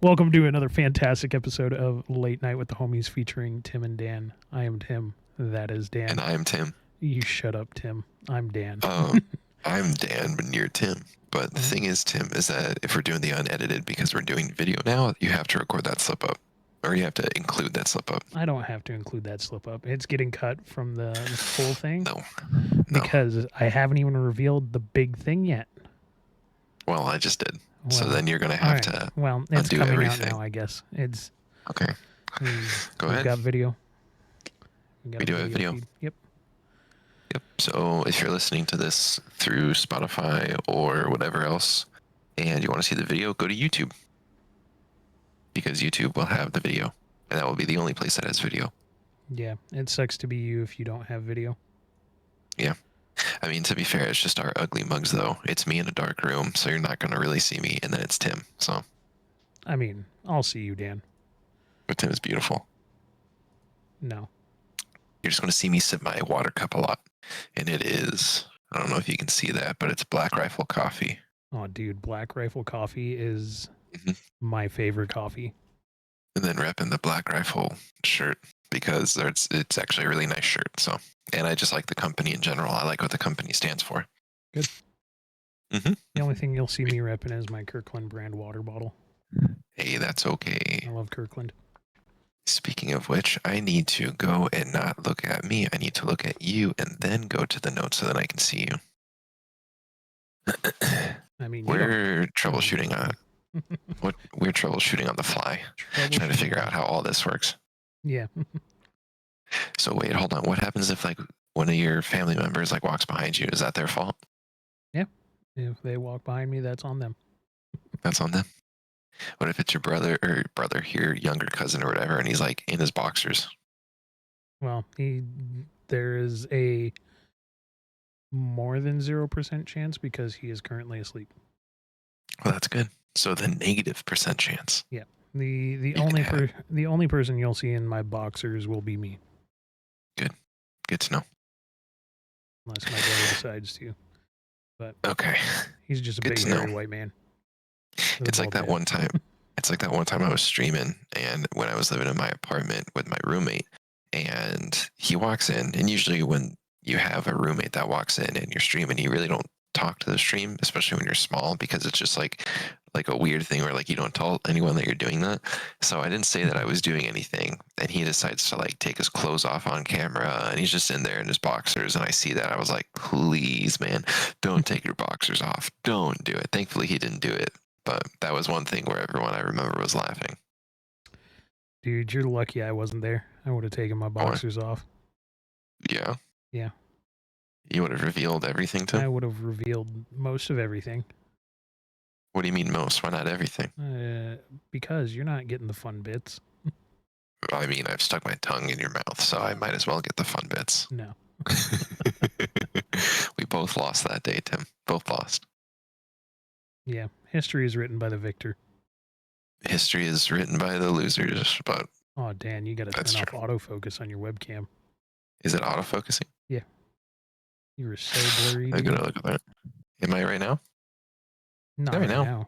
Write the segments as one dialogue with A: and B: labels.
A: Welcome to another fantastic episode of Late Night with the Homies featuring Tim and Dan. I am Tim. That is Dan.
B: And I'm Tim.
A: You shut up, Tim. I'm Dan.
B: I'm Dan, but you're Tim. But the thing is, Tim, is that if we're doing the unedited, because we're doing video now, you have to record that slip up. Or you have to include that slip up.
A: I don't have to include that slip up. It's getting cut from the full thing.
B: No.
A: Because I haven't even revealed the big thing yet.
B: Well, I just did. So then you're going to have to
A: Well, it's
B: undo
A: coming
B: everything.
A: out now, I guess. It's
B: okay. Go ahead.
A: We've got video.
B: We do have video.
A: Feed. Yep.
B: So if you're listening to this through Spotify or whatever else, and you want to see the video, go to YouTube. Because YouTube will have the video. And that will be the only place that has video.
A: Yeah, it sucks to be you if you don't have video.
B: Yeah. I mean, to be fair, it's just our ugly mugs, though. It's me in a dark room, so you're not going to really see me, and then it's Tim, so.
A: I mean, I'll see you, Dan.
B: But Tim is beautiful.
A: No.
B: You're just going to see me sip my water cup a lot. And it is, I don't know if you can see that, but it's Black Rifle coffee.
A: Oh, dude, Black Rifle coffee is my favorite coffee.
B: And then repping the Black Rifle shirt because it's actually a really nice shirt, so. And I just like the company in general. I like what the company stands for.
A: Good. The only thing you'll see me repping is my Kirkland brand water bottle.
B: Hey, that's okay.
A: I love Kirkland.
B: Speaking of which, I need to go and not look at me. I need to look at you and then go to the notes so that I can see you.
A: I mean,
B: we're troubleshooting on we're troubleshooting on the fly, trying to figure out how all this works.
A: Yeah.
B: So wait, hold on. What happens if like one of your family members like walks behind you? Is that their fault?
A: Yeah. If they walk behind me, that's on them.
B: That's on them. What if it's your brother, your younger cousin or whatever, and he's like in his boxers?
A: Well, there is a more than 0% chance because he is currently asleep.
B: Well, that's good. So the -% chance.
A: Yeah. The only person you'll see in my boxers will be me.
B: Good to know.
A: Unless my brother decides to. But
B: okay.
A: He's just a big hairy white man.
B: It's like that one time. It's like that one time I was streaming, and when I was living in my apartment with my roommate, and he walks in, and usually when you have a roommate that walks in and you're streaming, you really don't talk to the stream, especially when you're small, because it's just like a weird thing where like you don't tell anyone that you're doing that. So I didn't say that I was doing anything, and he decides to like take his clothes off on camera, and he's just in there in his boxers, and I see that. I was like, please, man, don't take your boxers off. Don't do it. Thankfully he didn't do it, but that was one thing where everyone I remember was laughing.
A: Dude, you're lucky I wasn't there. I would have taken my boxers off.
B: Yeah?
A: Yeah.
B: You would have revealed everything to him?
A: I would have revealed most of everything.
B: What do you mean most? Why not everything?
A: Because you're not getting the fun bits.
B: I mean, I've stuck my tongue in your mouth, so I might as well get the fun bits.
A: No.
B: We both lost that day, Tim. Both lost.
A: Yeah. History is written by the victor.
B: History is written by the losers, but...
A: Oh, Dan, you got to turn off autofocus on your webcam.
B: Is it autofocusing?
A: Yeah. You were so blurry.
B: I'm going to look at that. Am I right now?
A: Not right now.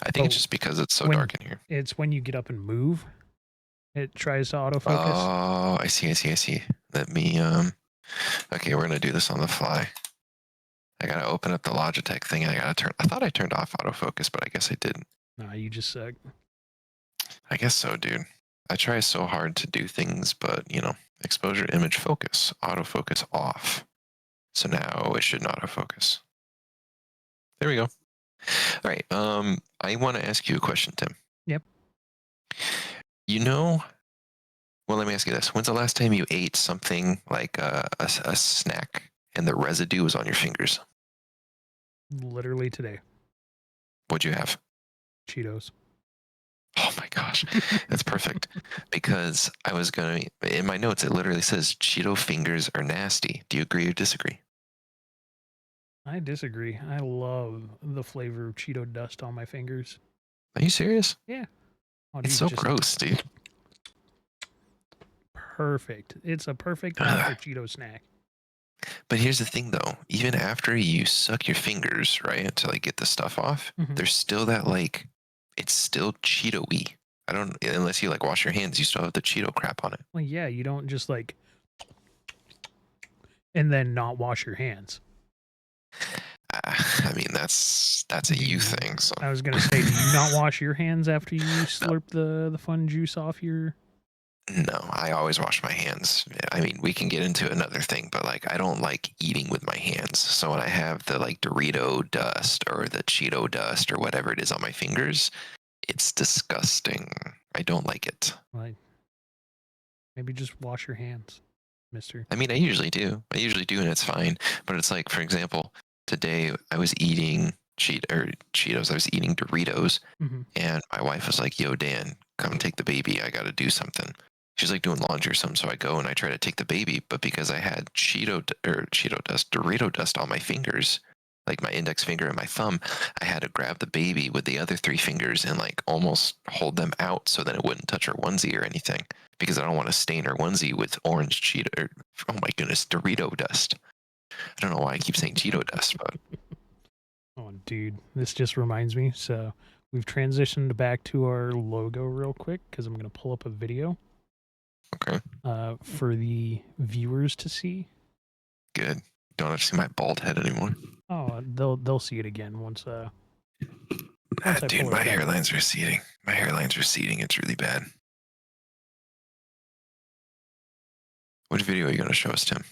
B: I think it's just because it's so dark in here.
A: It's when you get up and move, it tries to autofocus.
B: Oh, I see. Let me, okay, we're going to do this on the fly. I got to open up the Logitech thing. I thought I turned off autofocus, but I guess I didn't.
A: Nah, you just suck.
B: I guess so, dude. I try so hard to do things, but, you know, exposure, image, focus, autofocus off. So now it should not autofocus. There we go. All right. I want to ask you a question, Tim.
A: Yep.
B: You know, well, let me ask you this. When's the last time you ate something like a snack and the residue was on your fingers?
A: Literally today.
B: What'd you have?
A: Cheetos.
B: Oh my gosh, that's perfect. Because I was going to, in my notes, it literally says Cheeto fingers are nasty. Do you agree or disagree?
A: I disagree. I love the flavor of Cheeto dust on my fingers.
B: Are you serious?
A: Yeah. Oh,
B: it's so gross, dude.
A: Perfect. It's a perfect after Cheeto snack.
B: But here's the thing, though. Even after you suck your fingers, right, to like get the stuff off, there's still that like it's still Cheeto-y. I don't, unless you like wash your hands, you still have the Cheeto crap on it.
A: Well, yeah, you don't just like and then not wash your hands.
B: I mean, that's a you thing. So
A: I was gonna say, do you not wash your hands after you slurp the fun juice off your?
B: no, I always wash my hands. I mean, we can get into another thing, but like, I don't like eating with my hands. So when I have the like Dorito dust or the Cheeto dust or whatever it is on my fingers, it's disgusting. I don't like it.
A: Like, maybe just wash your hands, Mister.
B: I mean, I usually do. I usually do, and it's fine. But it's like, for example, today I was eating Cheetos. I was eating Doritos,
A: Mm-hmm.
B: and my wife was like, "Yo, Dan, come take the baby. I got to do something." She's like doing laundry or something. So I go and I try to take the baby, but because I had Cheeto dust, Dorito dust on my fingers, like my index finger and my thumb, I had to grab the baby with the other three fingers and like almost hold them out so that it wouldn't touch her onesie or anything because I don't want to stain her onesie with orange Cheeto. Oh my goodness, Dorito dust. I don't know why I keep saying Cheeto dust, but
A: Oh, dude, this just reminds me. So we've transitioned back to our logo real quick because I'm gonna pull up a video.
B: okay,
A: For the viewers to see.
B: good. Don't have to see my bald head anymore.
A: Oh, they'll see it again once I
B: Dude,
A: pull it
B: my
A: back.
B: hairline's receding. My hairline's receding. It's really bad. What video are you going to show us, Tim?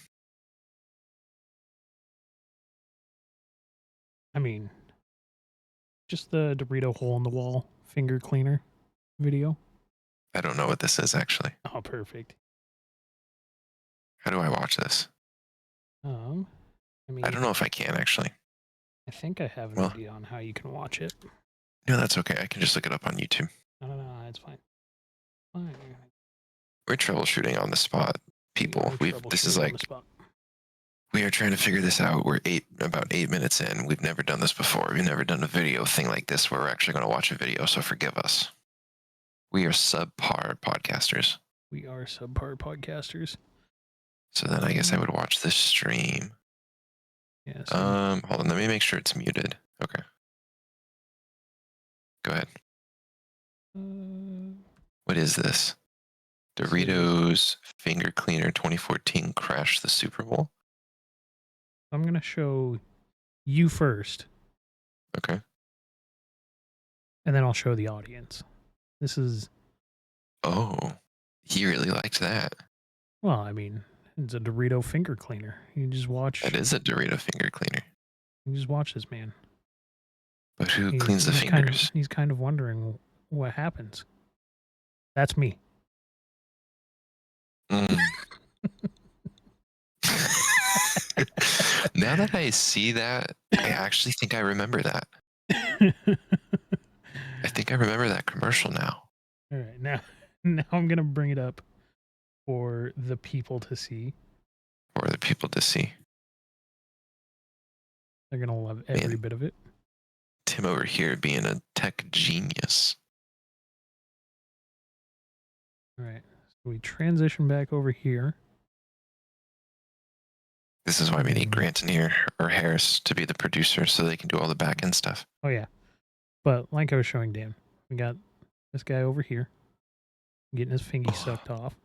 A: I mean, just the Dorito hole in the wall finger cleaner video.
B: I don't know what this is actually.
A: Oh, perfect.
B: How do I watch this?
A: I mean,
B: I don't know if I can actually.
A: I think I have an
B: Well,
A: idea on how you can watch it.
B: no, that's okay. I can just look it up on YouTube.
A: No, it's fine. Fine.
B: We're troubleshooting on the spot, people. This is like we are trying to figure this out. We're about 8 minutes in. We've never done this before. We've never done a video thing like this where we're actually going to watch a video. So forgive us. We are subpar podcasters.
A: We are subpar podcasters.
B: So then I guess I would watch this stream.
A: Yeah.
B: Hold on. Let me make sure it's muted. Okay. Go ahead. What is this? Doritos Finger Cleaner 2014 crashed the Super Bowl?
A: I'm going to show you first.
B: Okay.
A: And then I'll show the audience. This is...
B: Oh, he really liked that.
A: Well, I mean, it's a Dorito finger cleaner. You just watch...
B: That is a Dorito finger cleaner.
A: You just watch this man.
B: But who cleans the fingers?
A: He's kind of wondering what happens. That's me.
B: Mm. Now that I see that, I actually think I remember that. I think I remember that commercial now.
A: All right, now I'm gonna bring it up for the people to see.
B: For the people to see.
A: They're gonna love every bit of it.
B: Tim over here being a tech genius.
A: All right, so we transition back over here.
B: This is why we need Grant in here or Harris to be the producer so they can do all the back end stuff.
A: Oh yeah, but like I was showing Dan, we got this guy over here getting his fingy sucked off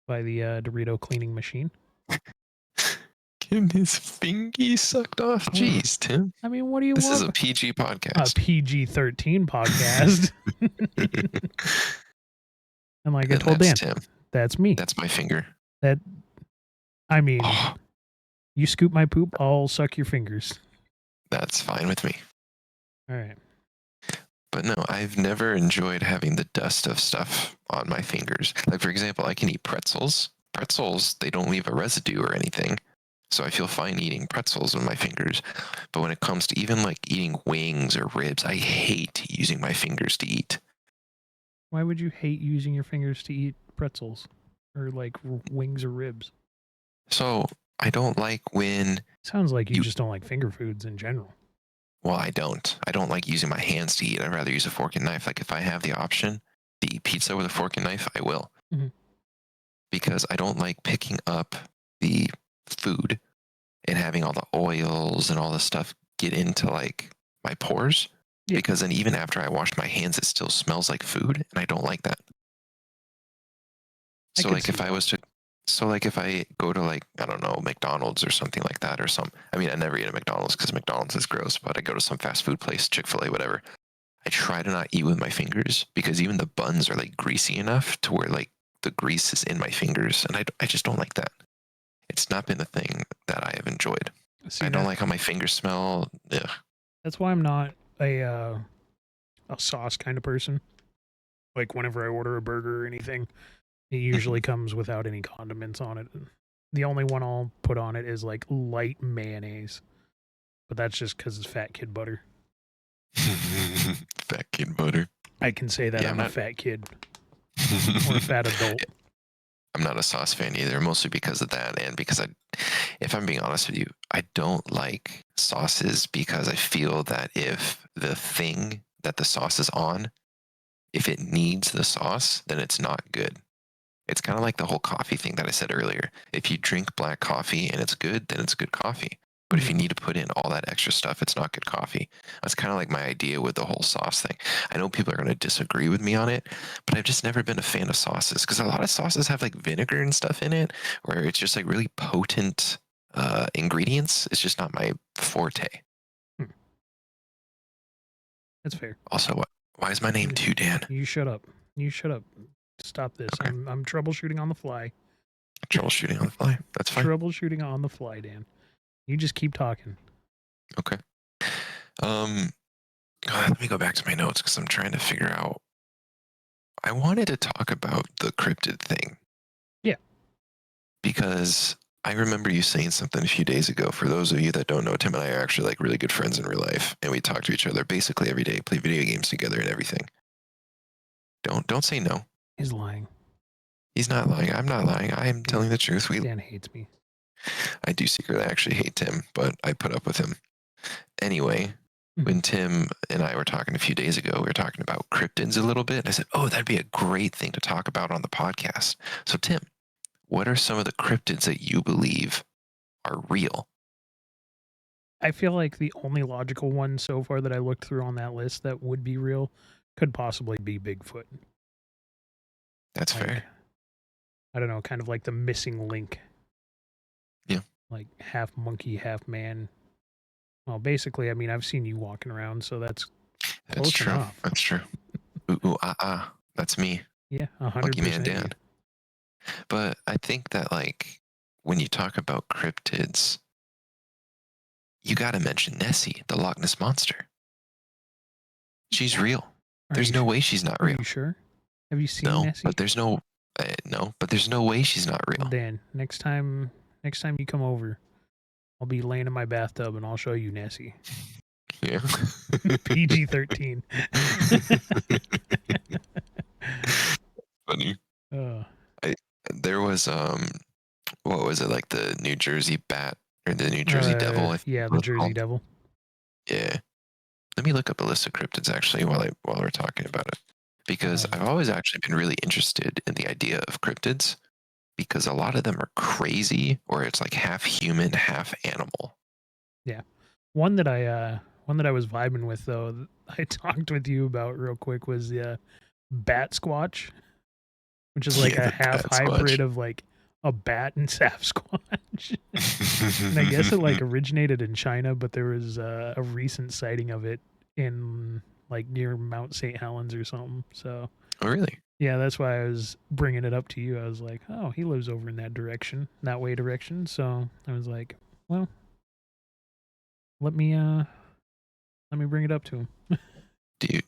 A: by the Dorito cleaning machine.
B: Getting his fingy sucked off? Jeez, Tim.
A: I mean, what do you
B: want? This is a PG podcast.
A: A PG-13 podcast. And like I told Dan,
B: Tim.
A: That's me.
B: That's my finger.
A: I mean, you scoop my poop, I'll suck your fingers.
B: That's fine with me.
A: All right.
B: But no, I've never enjoyed having the dust of stuff on my fingers. Like, for example, I can eat pretzels. Pretzels, they don't leave a residue or anything. So I feel fine eating pretzels with my fingers. But when it comes to even like eating wings or ribs, I hate using my fingers to eat.
A: Why would you hate using your fingers to eat pretzels or like wings or ribs?
B: So I don't like when...
A: Sounds like you just don't like finger foods in general.
B: Well, I don't. I don't like using my hands to eat. I'd rather use a fork and knife. Like if I have the option to eat pizza with a fork and knife, I will.
A: Mm-hmm.
B: Because I don't like picking up the food and having all the oils and all the stuff get into like my pores.
A: Yeah.
B: because then even after I wash my hands, it still smells like food, and I don't like that.
A: I
B: So
A: could
B: like
A: see
B: if I
A: that.
B: was to, so like if I go to like I don't know McDonald's or something like that or some, I mean I never eat at McDonald's because McDonald's is gross, but I go to some fast food place, Chick-fil-A, whatever. I try to not eat with my fingers because even the buns are like greasy enough to where like the grease is in my fingers, and I just don't like that. It's not been a thing that I have enjoyed.
A: See
B: I don't
A: that
B: like how my fingers smell. Ugh.
A: that's why I'm not a sauce kind of person. Like whenever I order a burger or anything, it usually comes without any condiments on it. The only one I'll put on it is like light mayonnaise, but that's just because it's fat kid butter.
B: Fat kid butter.
A: I can say that
B: Yeah, I'm
A: I'm a
B: not.
A: fat kid or a fat adult.
B: I'm not a sauce fan either, mostly because of that, and because if I'm being honest with you, I don't like sauces because I feel that if the thing that the sauce is on, if it needs the sauce, then it's not good. It's kind of like the whole coffee thing that I said earlier. If you drink black coffee and it's good, then it's good coffee. But if you need to put in all that extra stuff, it's not good coffee. That's kind of like my idea with the whole sauce thing. I know people are going to disagree with me on it, but I've just never been a fan of sauces because a lot of sauces have like vinegar and stuff in it, where it's just like really potent ingredients. It's just not my forte.
A: Hmm. That's fair.
B: Also, why is my name too, Dan?
A: You shut up. You shut up. Stop this.
B: Okay.
A: I'm troubleshooting on the fly.
B: Troubleshooting on the fly. That's fine.
A: Troubleshooting on the fly, Dan. You just keep talking.
B: Okay. Let me go back to my notes because I'm trying to figure out. I wanted to talk about the cryptid thing.
A: Yeah.
B: Because I remember you saying something a few days ago. For those of you that don't know, Tim and I are actually like really good friends in real life, and we talk to each other basically every day, play video games together and everything. Don't say no.
A: He's lying.
B: He's not lying. I'm not lying. I am telling the truth.
A: Dan hates me.
B: I do secretly actually hate Tim, but I put up with him. Anyway, when Tim and I were talking a few days ago, we were talking about cryptids a little bit. And I said, oh, that'd be a great thing to talk about on the podcast. So, Tim, what are some of the cryptids that you believe are real?
A: I feel like the only logical one so far that I looked through on that list that would be real could possibly be Bigfoot.
B: That's fair.
A: I don't know, kind of like the missing link.
B: Yeah.
A: Like half monkey, half man. Well, basically, I mean, I've seen you walking around, so that's close
B: true.
A: enough.
B: That's true. Ooh, that's me.
A: Yeah, 100%.
B: Monkey Man Dan. But I think that like when you talk about cryptids, you got to mention Nessie, the Loch Ness monster. She's real. There's no way she's not real.
A: Are you sure? Have you seen Nessie?
B: But there's no way she's not real.
A: Well, Dan, next time you come over, I'll be laying in my bathtub and I'll show you Nessie.
B: Yeah.
A: PG-13.
B: Funny. There was what was it, like the New Jersey bat or the New Jersey devil?
A: Yeah, the Jersey devil.
B: Yeah. Let me look up a list of cryptids actually while we're talking about it. Because I've always actually been really interested in the idea of cryptids because a lot of them are crazy or it's like half human, half animal.
A: Yeah. One that I was vibing with though, I talked with you about real quick was the bat squatch, which is like a half hybrid of like a bat and Sasquatch. And I guess it like originated in China, but there was a recent sighting of it in like near Mount St. Helens or something. So.
B: Oh, really?
A: Yeah, that's why I was bringing it up to you. I was like, oh, he lives over in that direction. So I was like, well, let me bring it up to him.
B: Dude,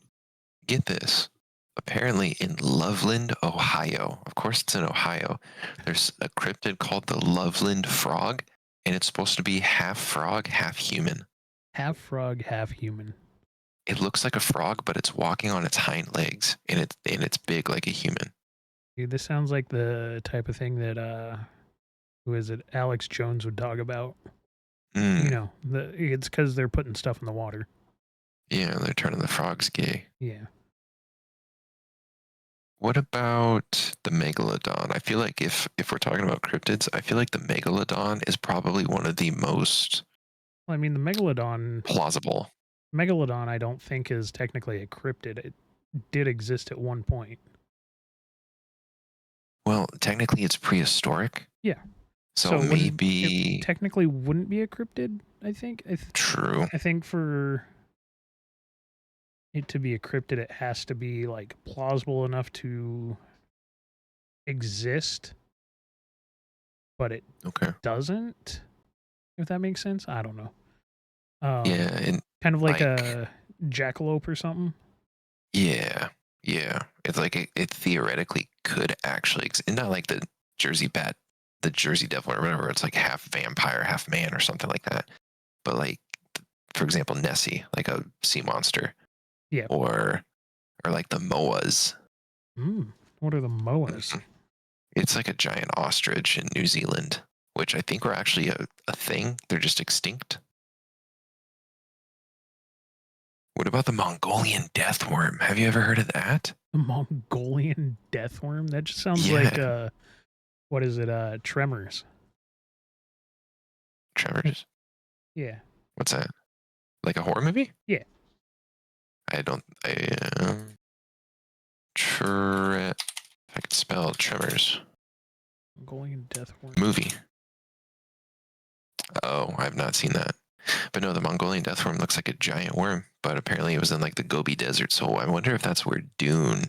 B: get this. Apparently in Loveland, Ohio, of course it's in Ohio, there's a cryptid called the Loveland frog, and it's supposed to be half frog, half human.
A: Half frog, half human.
B: It looks like a frog, but it's walking on its hind legs, and it's big like a human.
A: Dude, this sounds like the type of thing that who is it? Alex Jones would talk about. You know, it's because they're putting stuff in the water.
B: Yeah, they're turning the frogs gay.
A: Yeah.
B: What about the megalodon? I feel like if we're talking about cryptids, I feel like the megalodon is probably one of the most.
A: Well, I mean, the megalodon
B: plausible.
A: Megalodon, I don't think is technically a cryptid. It did exist at one point.
B: Well, technically it's prehistoric.
A: Yeah.
B: So maybe
A: it technically wouldn't be a cryptid, I think.
B: True.
A: I think for it to be a cryptid, it has to be like plausible enough to exist, but it doesn't. If that makes sense, I don't know.
B: Yeah, and
A: kind of like a jackalope or something.
B: Yeah, yeah. It's like it theoretically could actually, not like the Jersey bat, the Jersey Devil or whatever. It's like half vampire, half man or something like that. But like, for example, Nessie, like a sea monster.
A: Yeah.
B: Or like the moas.
A: What are the moas?
B: It's like a giant ostrich in New Zealand, which I think were actually a thing. They're just extinct. What about the Mongolian death worm? Have you ever heard of that?
A: The Mongolian death worm? That just sounds like what is it? Tremors.
B: Tremors?
A: Yeah.
B: What's that? Like a horror movie?
A: Yeah.
B: If I could spell Tremors.
A: Mongolian death worm.
B: Movie. Oh, I've not seen that. But no, the Mongolian death worm looks like a giant worm, but apparently it was in like the Gobi Desert. So I wonder if that's where Dune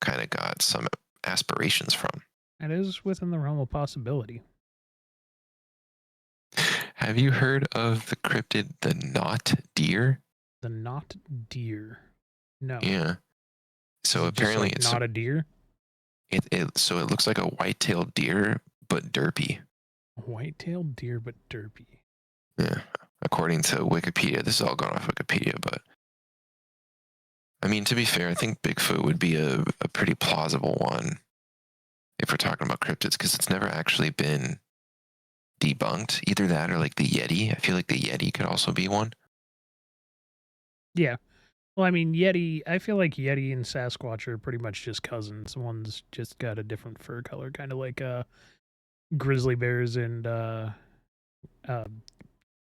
B: kind of got some aspirations from.
A: That is within the realm of possibility.
B: Have you heard of the cryptid, the knot deer?
A: The knot deer. No.
B: Yeah. So apparently
A: it's not a deer.
B: So it looks like a white-tailed deer, but derpy.
A: White-tailed deer, but derpy.
B: Yeah. According to Wikipedia, this is all gone off Wikipedia, but I mean, to be fair, I think Bigfoot would be a pretty plausible one if we're talking about cryptids, because it's never actually been debunked. Either that or like the Yeti. I feel like the Yeti could also be one.
A: Yeah. Well, I mean, Yeti, I feel like Yeti and Sasquatch are pretty much just cousins. One's just got a different fur color, kind of like grizzly bears and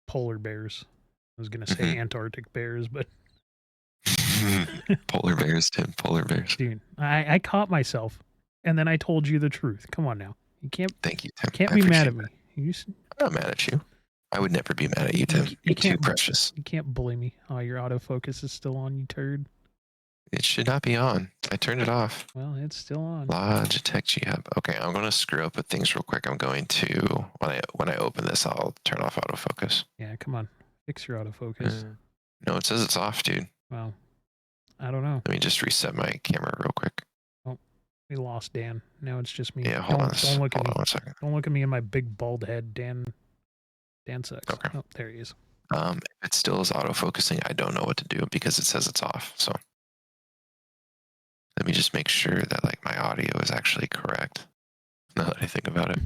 A: polar bears. I was going to say Antarctic bears, but...
B: Polar bears, Tim. Polar bears.
A: Dude, I caught myself, and then I told you the truth. Come on now. You can't...
B: Thank you, Tim.
A: Can't be mad at me.
B: I'm not mad at you. I would never be mad at you, Tim. You're too precious.
A: You can't bully me. Oh, your autofocus is still on, you turd.
B: It should not be on. I turned it off.
A: Well, it's still on.
B: Logitech G-Hub. Okay, I'm going to screw up with things real quick. I'm going to, when I open this, I'll turn off autofocus.
A: Yeah, come on. Fix your autofocus.
B: No, it says it's off, dude.
A: Well, I don't know.
B: Let me just reset my camera real quick.
A: Oh, we lost Dan. Now it's just me.
B: Yeah, hold on.
A: Don't look at me.
B: 1 second.
A: Don't look at me in my big bald head, Dan. Dan sucks.
B: Okay.
A: Oh, there he is.
B: If it still is autofocusing, I don't know what to do because it says it's off. So let me just make sure that like my audio is actually correct. Now that I think about it.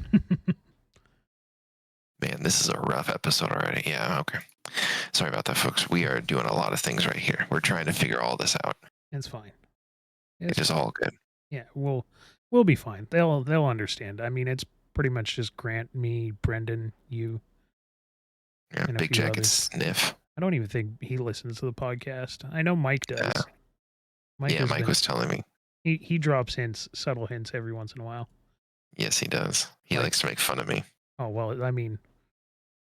B: Man, this is a rough episode already. Yeah, okay. Sorry about that, folks. We are doing a lot of things right here. We're trying to figure all this out.
A: It's fine.
B: It is all good.
A: Yeah, we'll be fine. They'll understand. I mean, it's pretty much just Grant, me, Brendan, you.
B: Yeah, Big Jack and Sniff.
A: I don't even think he listens to the podcast. I know Mike does.
B: Mike was telling me.
A: He drops hints, subtle hints every once in a while.
B: Yes, he does. He likes to make fun of me.
A: Oh, well, I mean,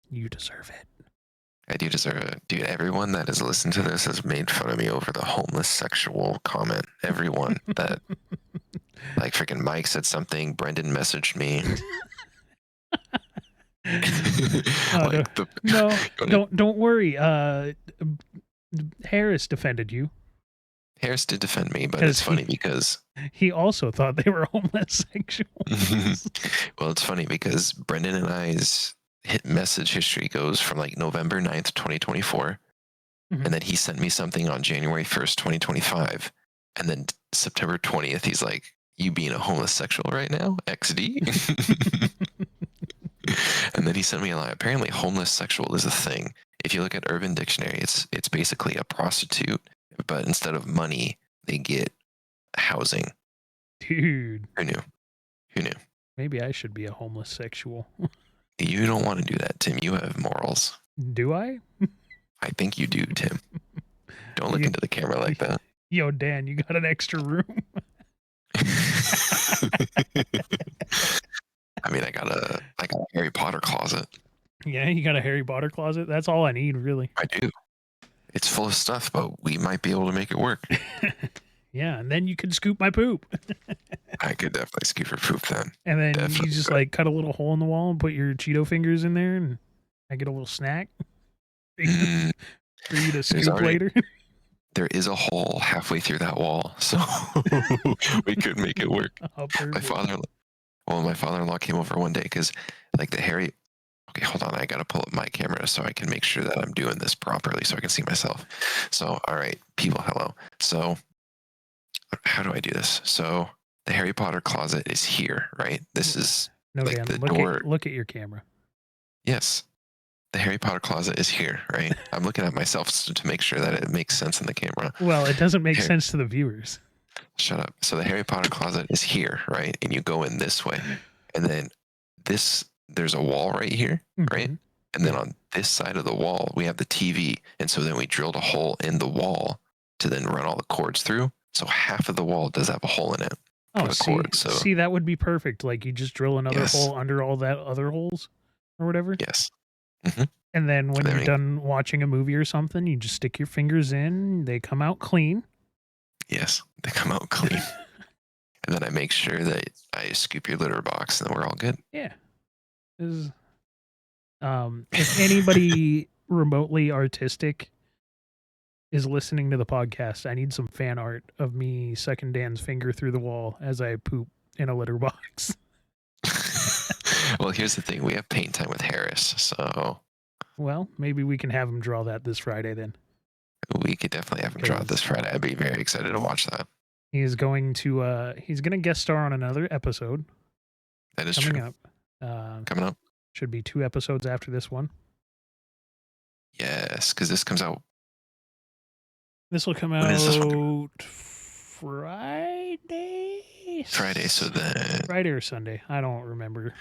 A: you deserve it.
B: I do deserve it. Dude, everyone that has listened to this has made fun of me over the homeless sexual comment. Everyone that, like freaking Mike said something, Brendan messaged me.
A: Don't worry. Harris defended you.
B: Harris did defend me, but it's funny because
A: he also thought they were homosexuals.
B: Well, it's funny because Brendan and I's message history goes from like November 9th, 2024. And then he sent me something on January 1st, 2025. And then September 20th, he's like, you being a homosexual right now? XD? And then he sent me a lie. Apparently, homeless sexual is a thing. If you look at Urban Dictionary, it's basically a prostitute, but instead of money, they get housing.
A: Dude.
B: Who knew?
A: Maybe I should be a homeless sexual.
B: You don't want to do that, Tim. You have morals.
A: Do I?
B: I think you do, Tim. Don't look into the camera like that.
A: Yo, Dan, you got an extra room?
B: I mean, I got a Harry Potter closet.
A: Yeah, you got a Harry Potter closet? That's all I need, really.
B: I do. It's full of stuff, but we might be able to make it work.
A: Yeah, and then you could scoop my poop.
B: I could definitely scoop your poop then.
A: And then
B: Definitely
A: you just
B: could.
A: like cut a little hole in the wall and put your Cheeto fingers in there, and I get a little snack for you to scoop later.
B: There is a hole halfway through that wall, so we could make it work.
A: Oh,
B: my father-in-law came over one day because like the Harry. Okay, hold on. I got to pull up my camera so I can make sure that I'm doing this properly so I can see myself. So, all right, people, hello. So, how do I do this? So, the Harry Potter closet is here, right? This is like
A: Dan,
B: the door.
A: Look at your camera.
B: Yes. The Harry Potter closet is here, right? I'm looking at myself to make sure that it makes sense in the camera.
A: Well, it doesn't make sense to the viewers.
B: Shut up. So the Harry Potter closet is here, right? And you go in this way. And then there's a wall right here, right? And then on this side of the wall, we have the TV. And so then we drilled a hole in the wall to then run all the cords through. So half of the wall does have a hole in it.
A: Oh, see, that would be perfect. Like you just drill another hole under all that other holes or whatever.
B: Yes.
A: And then when you're done watching a movie or something, you just stick your fingers in. They come out clean.
B: Yes, they come out clean. And then I make sure that I scoop your litter box and then we're all good.
A: Yeah. If anybody remotely artistic is listening to the podcast, I need some fan art of me sucking Dan's finger through the wall as I poop in a litter box.
B: Well, here's the thing. We have paint time with Harris, so...
A: Well, maybe we can have him draw that this Friday then.
B: We could definitely have him draw it this Friday. I'd be very excited to watch that.
A: He's going to guest star on another episode.
B: That is
A: coming
B: true.
A: Up.
B: Coming up.
A: Should be 2 episodes after this one.
B: Yes, because this comes out.
A: This will come out Friday.
B: Friday, so then
A: Friday or Sunday. I don't remember.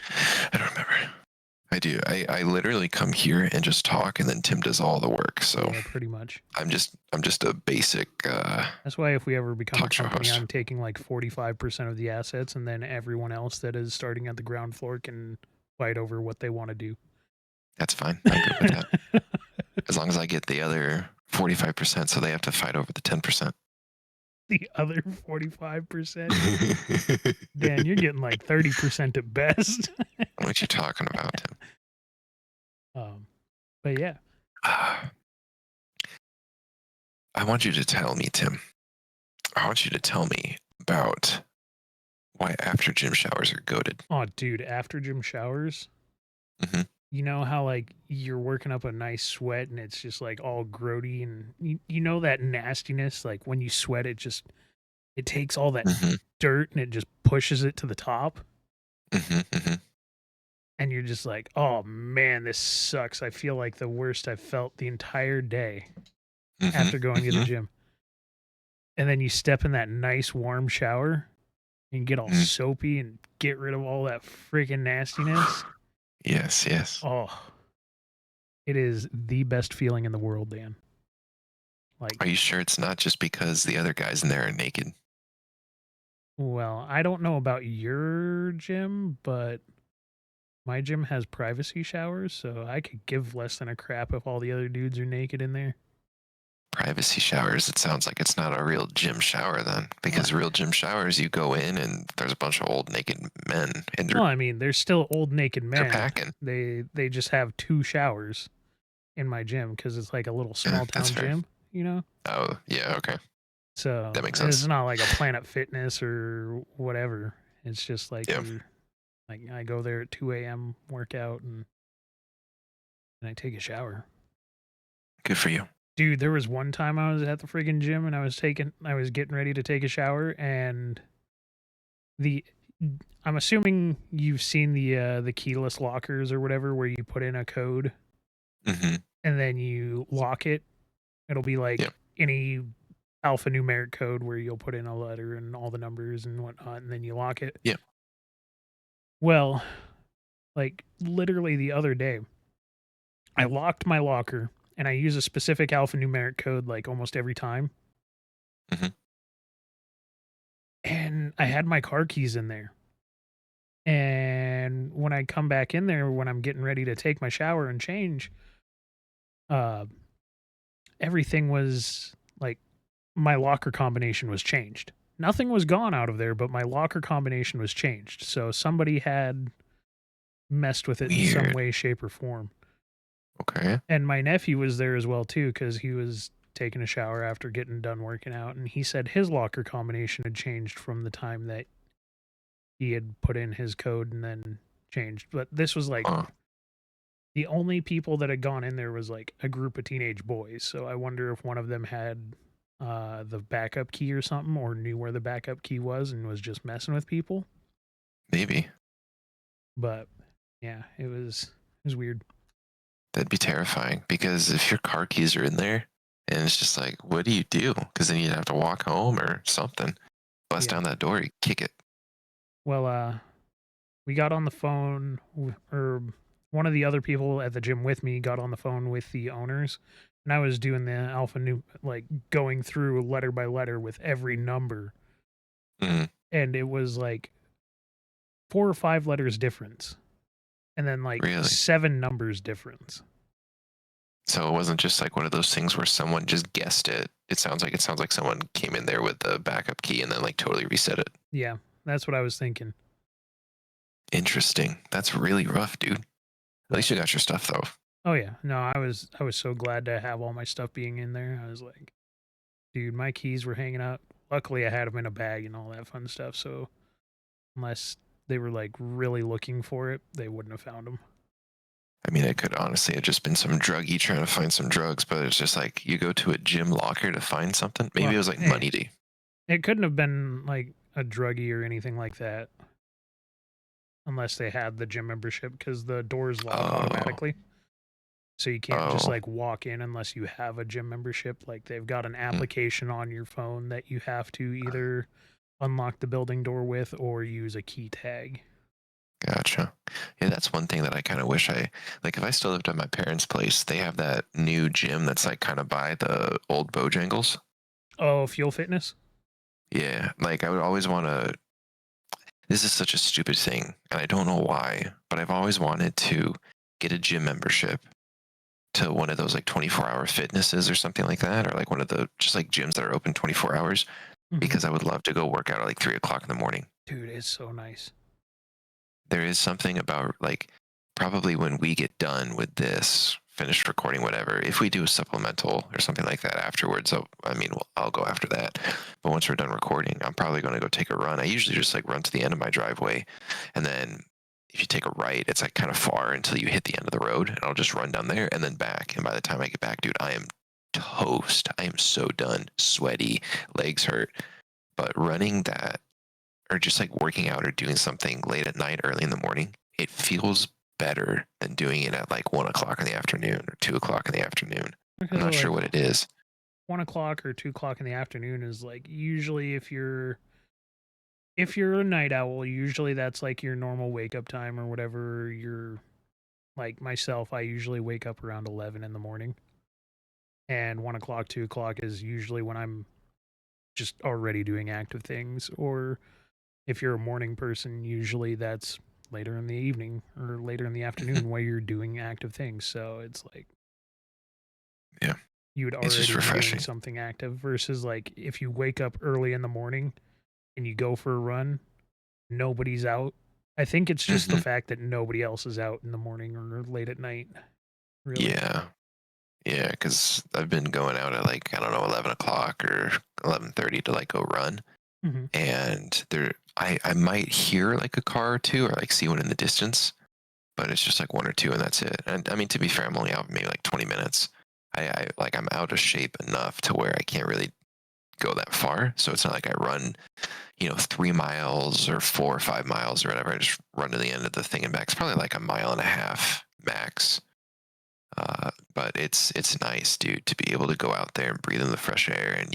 B: I do. I literally come here and just talk, and then Tim does all the work. So
A: yeah, pretty much.
B: I'm just a basic.
A: That's why if we ever become a company,
B: host.
A: I'm taking like 45% of the assets, and then everyone else that is starting at the ground floor can fight over what they want to do.
B: That's fine. I'm good with that. As long as I get the other 45%, so they have to fight over the 10%.
A: The other 45%? Dan, you're getting like 30% at best.
B: What you talking about, Tim?
A: But yeah.
B: I want you to tell me, Tim. I want you to tell me about why after gym showers are goated.
A: Oh, dude, after gym showers? Mm-hmm. You know how like you're working up a nice sweat and it's just like all grody, and you know that nastiness, like when you sweat it takes all that dirt and it just pushes it to the top. And you're just like, oh man, this sucks. I feel like the worst I've felt the entire day after going to the gym. And then you step in that nice warm shower and get all soapy and get rid of all that freaking nastiness.
B: Yes.
A: Oh, it is the best feeling in the world, Dan. Like,
B: are you sure it's not just because the other guys in there are naked?
A: Well, I don't know about your gym, but my gym has privacy showers, so I could give less than a crap if all the other dudes are naked in there.
B: Privacy showers, it sounds like it's not a real gym shower then, because real gym showers, you go in and there's a bunch of old naked men. And
A: well, I mean, there's still old naked men.
B: They're packing.
A: They just have 2 showers in my gym because it's like a little small town gym, you know?
B: Oh, yeah, okay.
A: So
B: that makes sense.
A: It's not like a Planet Fitness or whatever. It's just like, like I go there at 2 a.m. workout and I take a shower.
B: Good for you.
A: Dude, there was one time I was at the friggin' gym and I was getting ready to take a shower, and I'm assuming you've seen the keyless lockers or whatever where you put in a code and then you lock it. It'll be like any alphanumeric code where you'll put in a letter and all the numbers and whatnot, and then you lock it.
B: Yeah.
A: Well, like literally the other day, I locked my locker and I use a specific alphanumeric code like almost every time.
B: Mhm.
A: And I had my car keys in there. And when I come back in there, when I'm getting ready to take my shower and change, uh, everything was like my locker combination was changed. Nothing was gone out of there, but my locker combination was changed. So somebody had messed with it in some
B: Weird.
A: way, shape, or form.
B: Okay.
A: And my nephew was there as well too, because he was taking a shower after getting done working out, and he said his locker combination had changed from the time that he had put in his code and then changed. But this was like
B: Huh.
A: the only people that had gone in there was like a group of teenage boys. So I wonder if one of them had the backup key or something, or knew where the backup key was and was just messing with people.
B: Maybe.
A: But yeah, it was weird.
B: That'd be terrifying because if your car keys are in there and it's just like, what do you do? Because then you'd have to walk home or something. Bust
A: Yeah.
B: down that door, you kick it.
A: Well, we got on the phone, or one of the other people at the gym with me got on the phone with the owners, and I was doing the alpha new, like going through letter by letter with every number,
B: Mm,
A: and it was like 4 or 5 letters difference, and then like
B: really?
A: 7 numbers difference.
B: So it wasn't just like one of those things where someone just guessed it. It sounds like someone came in there with the backup key and then like totally reset it.
A: Yeah, that's what I was thinking.
B: Interesting. That's really rough, dude. At
A: But
B: least you got your stuff though.
A: oh yeah, no, I was so glad to have all my stuff being in there. I was like, dude, my keys were hanging out. Luckily, I had them in a bag and all that fun stuff. So unless they were like really looking for it, they wouldn't have found them.
B: I mean, it could honestly have just been some druggie trying to find some drugs, but it's just like you go to a gym locker to find something. Maybe
A: Well,
B: it was like
A: hey,
B: money day.
A: it couldn't have been like a druggie or anything like that unless they had the gym membership, because the doors lock
B: Oh,
A: automatically. So you can't just
B: oh,
A: like walk in unless you have a gym membership. Like they've got an
B: hmm,
A: application on your phone that you have to either unlock the building door with or use a key tag.
B: gotcha. Yeah, that's one thing that I kind of wish I like. If I still lived at my parents' place, they have that new gym that's like kind of by the old Bojangles.
A: Oh, Fuel Fitness?
B: Yeah, like I would always want to. This is such a stupid thing, and I don't know why, but I've always wanted to get a gym membership to one of those like 24-hour fitnesses or something like that, or like one of the just like gyms that are open 24 hours
A: Hmm.
B: because I would love to go work out at like 3 o'clock in the morning.
A: Dude, it's so nice.
B: There is something about like probably when we get done with this, finished recording, whatever, if we do a supplemental or something like that afterwards, I mean, I'll go after that. But once we're done recording, I'm probably going to go take a run. I usually just like run to the end of my driveway. And then if you take a right, it's like kind of far until you hit the end of the road. And I'll just run down there and then back. And by the time I get back, dude, I am toast. I am so done, sweaty, legs hurt. But running that or just like working out or doing something late at night, early in the morning, it feels better than doing it at like 1 o'clock in the afternoon or 2 o'clock in the afternoon. I'm
A: Because
B: not sure
A: like
B: what it is.
A: 1 o'clock or 2 o'clock in the afternoon is like usually if you're a night owl, usually that's like your normal wake up time or whatever. You're like myself, I usually wake up around 11 in the morning, and 1 o'clock, 2 o'clock is usually when I'm just already doing active things. Or if you're a morning person, usually that's later in the evening or later in the
B: Mhm.
A: afternoon where you're doing active things. So it's like
B: Yeah,
A: you would
B: it's just
A: already be doing
B: refreshing.
A: something active versus like if you wake up early in the morning and you go for a run, nobody's out. I think it's just the
B: Hmm.
A: fact that nobody else is out in the morning or late at night, really.
B: Yeah, yeah, because I've been going out at like I don't know 11 o'clock or 11:30 to like go run,
A: Mhm.
B: and I might hear like a car or two or like see one in the distance, but it's just like one or two and that's it. And I mean to be fair, I'm only out maybe like 20 minutes. I like I'm out of shape enough to where I can't really go that far. So it's not like I run, 3 miles or 4 or 5 miles or whatever. I just run to the end of the thing and back. It's probably like a mile and a half max. But it's nice, dude, to be able to go out there and breathe in the fresh air. And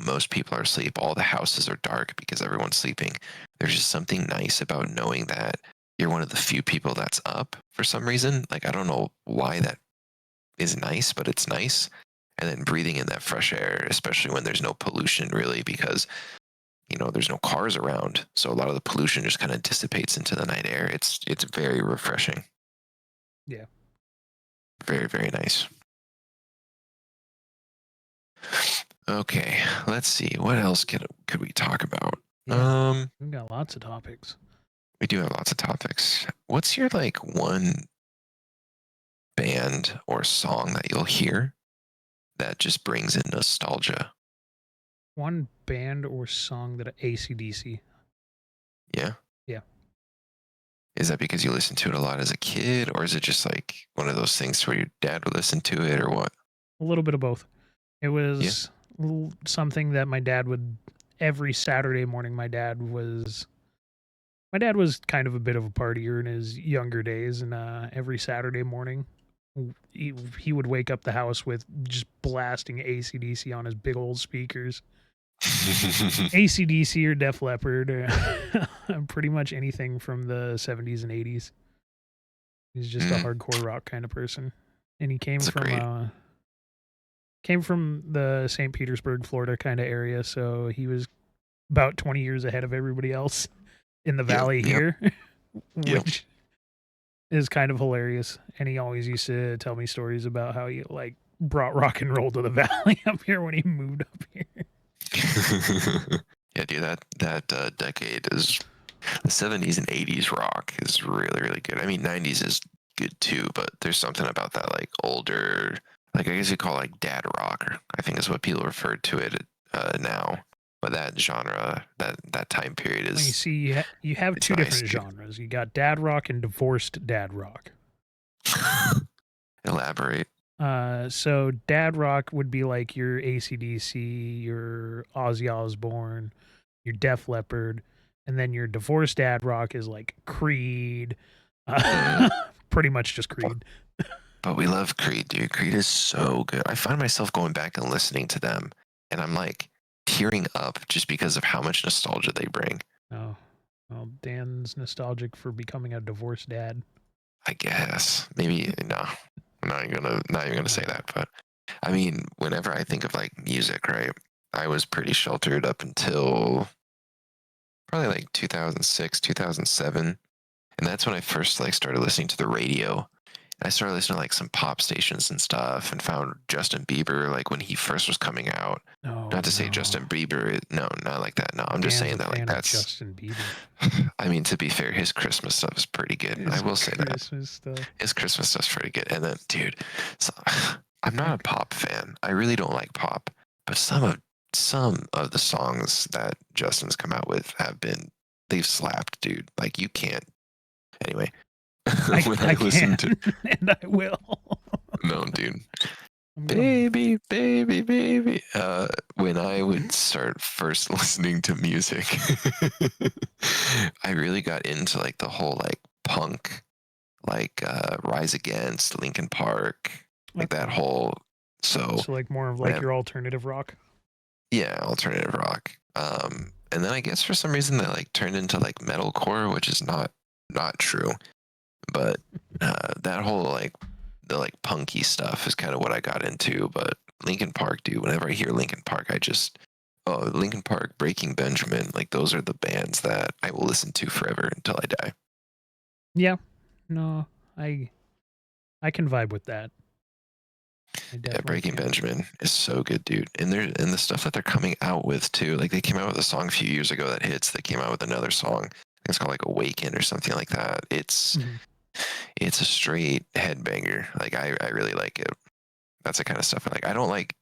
B: most people are asleep. All the houses are dark because everyone's sleeping. There's just something nice about knowing that you're one of the few people that's up for some reason. Like I don't know why that is nice, but it's nice. And then breathing in that fresh air, especially when there's no pollution really, because there's no cars around. So a lot of the pollution just kind of dissipates into the night air. It's very refreshing.
A: Yeah.
B: Very, very nice. Okay, let's see. What else could we talk about?
A: Yeah, we've got lots of topics.
B: We do have lots of topics. What's your one band or song that you'll hear that just brings in nostalgia?
A: One band or song that AC/DC.
B: Yeah.
A: Yeah.
B: Is that because you listened to it a lot as a kid, or is it just like one of those things where your dad would listen to it, or what?
A: A little bit of both. It was something that my dad would every Saturday morning. My dad was kind of a bit of a partier in his younger days, and every Saturday morning, he would wake up the house with just blasting AC/DC on his big old speakers. AC/DC or Def Leppard, pretty much anything from the 70s and 80s. He's just a hardcore rock kind of person, and he came from the St. Petersburg, Florida kind of area, so he was about 20 years ahead of everybody else in the valley here, which is kind of hilarious. And he always used to tell me stories about how he brought rock and roll to the valley up here when he moved up here.
B: Yeah, dude, that decade is the 70s and 80s rock is really, really good. I mean, 90s is good too, but there's something about that older, I guess you call dad rock, or I think is what people refer to it now. But that genre, that time period is.
A: Well, you see, you have two different genres. You got dad rock and divorced dad rock.
B: Elaborate.
A: So dad rock would be like your AC/DC, your Ozzy Osbourne, your Def Leppard, and then your divorced dad rock is like Creed. Pretty much just Creed.
B: But we love Creed, dude. Creed is so good. I find myself going back and listening to them, and I'm tearing up just because of how much nostalgia they bring.
A: Oh, well, Dan's nostalgic for becoming a divorced dad.
B: I guess maybe no. I'm not even gonna say that. But I mean, whenever I think of music, right? I was pretty sheltered up until probably 2006, 2007, and that's when I first started listening to the radio. I started listening to some pop stations and stuff, and found Justin Bieber when he first was coming out. Not to say Justin Bieber, no, not like that. No, I'm just saying that that's
A: Justin Bieber.
B: I mean, to be fair, his Christmas stuff is pretty good. I will say that his Christmas stuff's pretty good. And then, dude, I'm not a pop fan. I really don't like pop, but some of the songs that Justin's come out with they've slapped, dude. You can't. Anyway.
A: I listen to, and I will.
B: No, dude. Baby, baby, baby. When I would start first listening to music, I really got into the whole punk, Rise Against, Linkin Park, that whole. So
A: more of your alternative rock.
B: Yeah, alternative rock. And then I guess for some reason that turned into metalcore, which is not true. But that whole the punky stuff is kind of what I got into. But Linkin Park, dude, whenever I hear Linkin Park, Linkin Park, Breaking Benjamin, those are the bands that I will listen to forever until I die.
A: Yeah, no, I can vibe with that.
B: Yeah, Breaking Benjamin is so good, dude. And the stuff that they're coming out with too. They came out with a song a few years ago that hits. They came out with another song. I think it's called Awaken or something like that. It's a straight headbanger. I really like it. That's the kind of stuff I don't like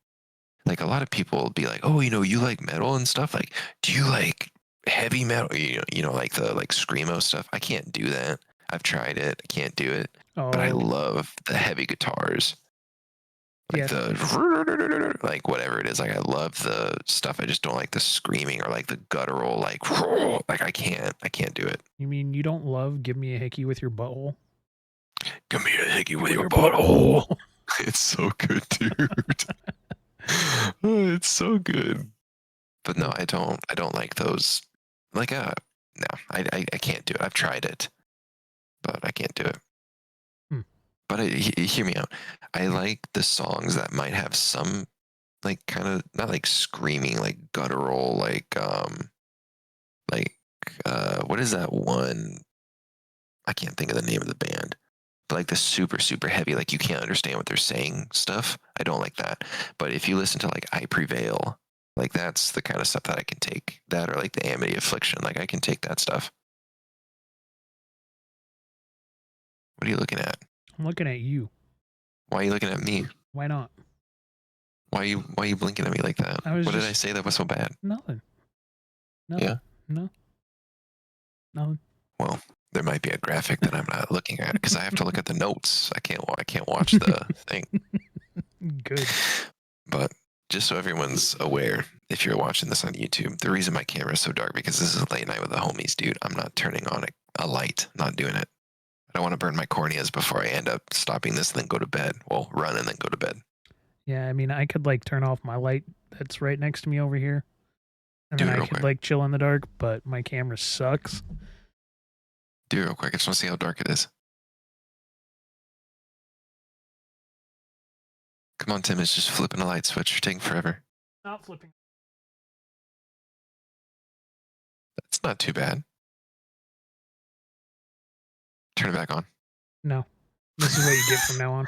B: a lot of people will be like, oh, you like metal and stuff. Do you like heavy metal? The screamo stuff. I can't do that. I've tried it. I can't do it. But I love the heavy guitars. The whatever it is. I love the stuff. I just don't like the screaming or the guttural I can't do it.
A: You mean you don't love Give Me a Hickey with Your Butthole?
B: Give me a hickey with your butthole. It's so good, dude. Oh, it's so good. But no, I don't like those. No, I can't do it. I've tried it, but I can't do it. But hear me out. I like the songs that might have some like kind of not like screaming, like guttural, like what is that one? I can't think of the name of the band. But like the super super heavy, like you can't understand what they're saying stuff. I don't like that. But if you listen to like I Prevail, like that's the kind of stuff that I can take. That or like the Amity Affliction, like I can take that stuff. What are you looking at?
A: I'm looking at you.
B: Why are you looking at me?
A: Why not?
B: Why are you blinking at me like that?
A: I was
B: What did I
A: just
B: say that was so bad?
A: nothing. No.
B: Yeah.
A: No. Nothing.
B: Well, there might be a graphic that I'm not looking at because I have to look at the notes. I can't watch the thing.
A: Good.
B: But just so everyone's aware, if you're watching this on YouTube, the reason my camera is so dark because this is a late night with the homies, dude. I'm not turning on a light. Not doing it. I don't want to burn my corneas before I end up stopping this and then go to bed. Well, run and then go to bed.
A: Yeah, I mean, I could like turn off my light that's right next to me over here, and
B: Do
A: then
B: it
A: I
B: real
A: could
B: quick.
A: like chill in the dark. But my camera sucks.
B: Do it real quick. I just want to see how dark it is. Come on, Tim. It's just flipping a light switch. You're taking forever.
A: Not flipping.
B: That's not too bad. Turn it back on.
A: No. This is what you get from now on.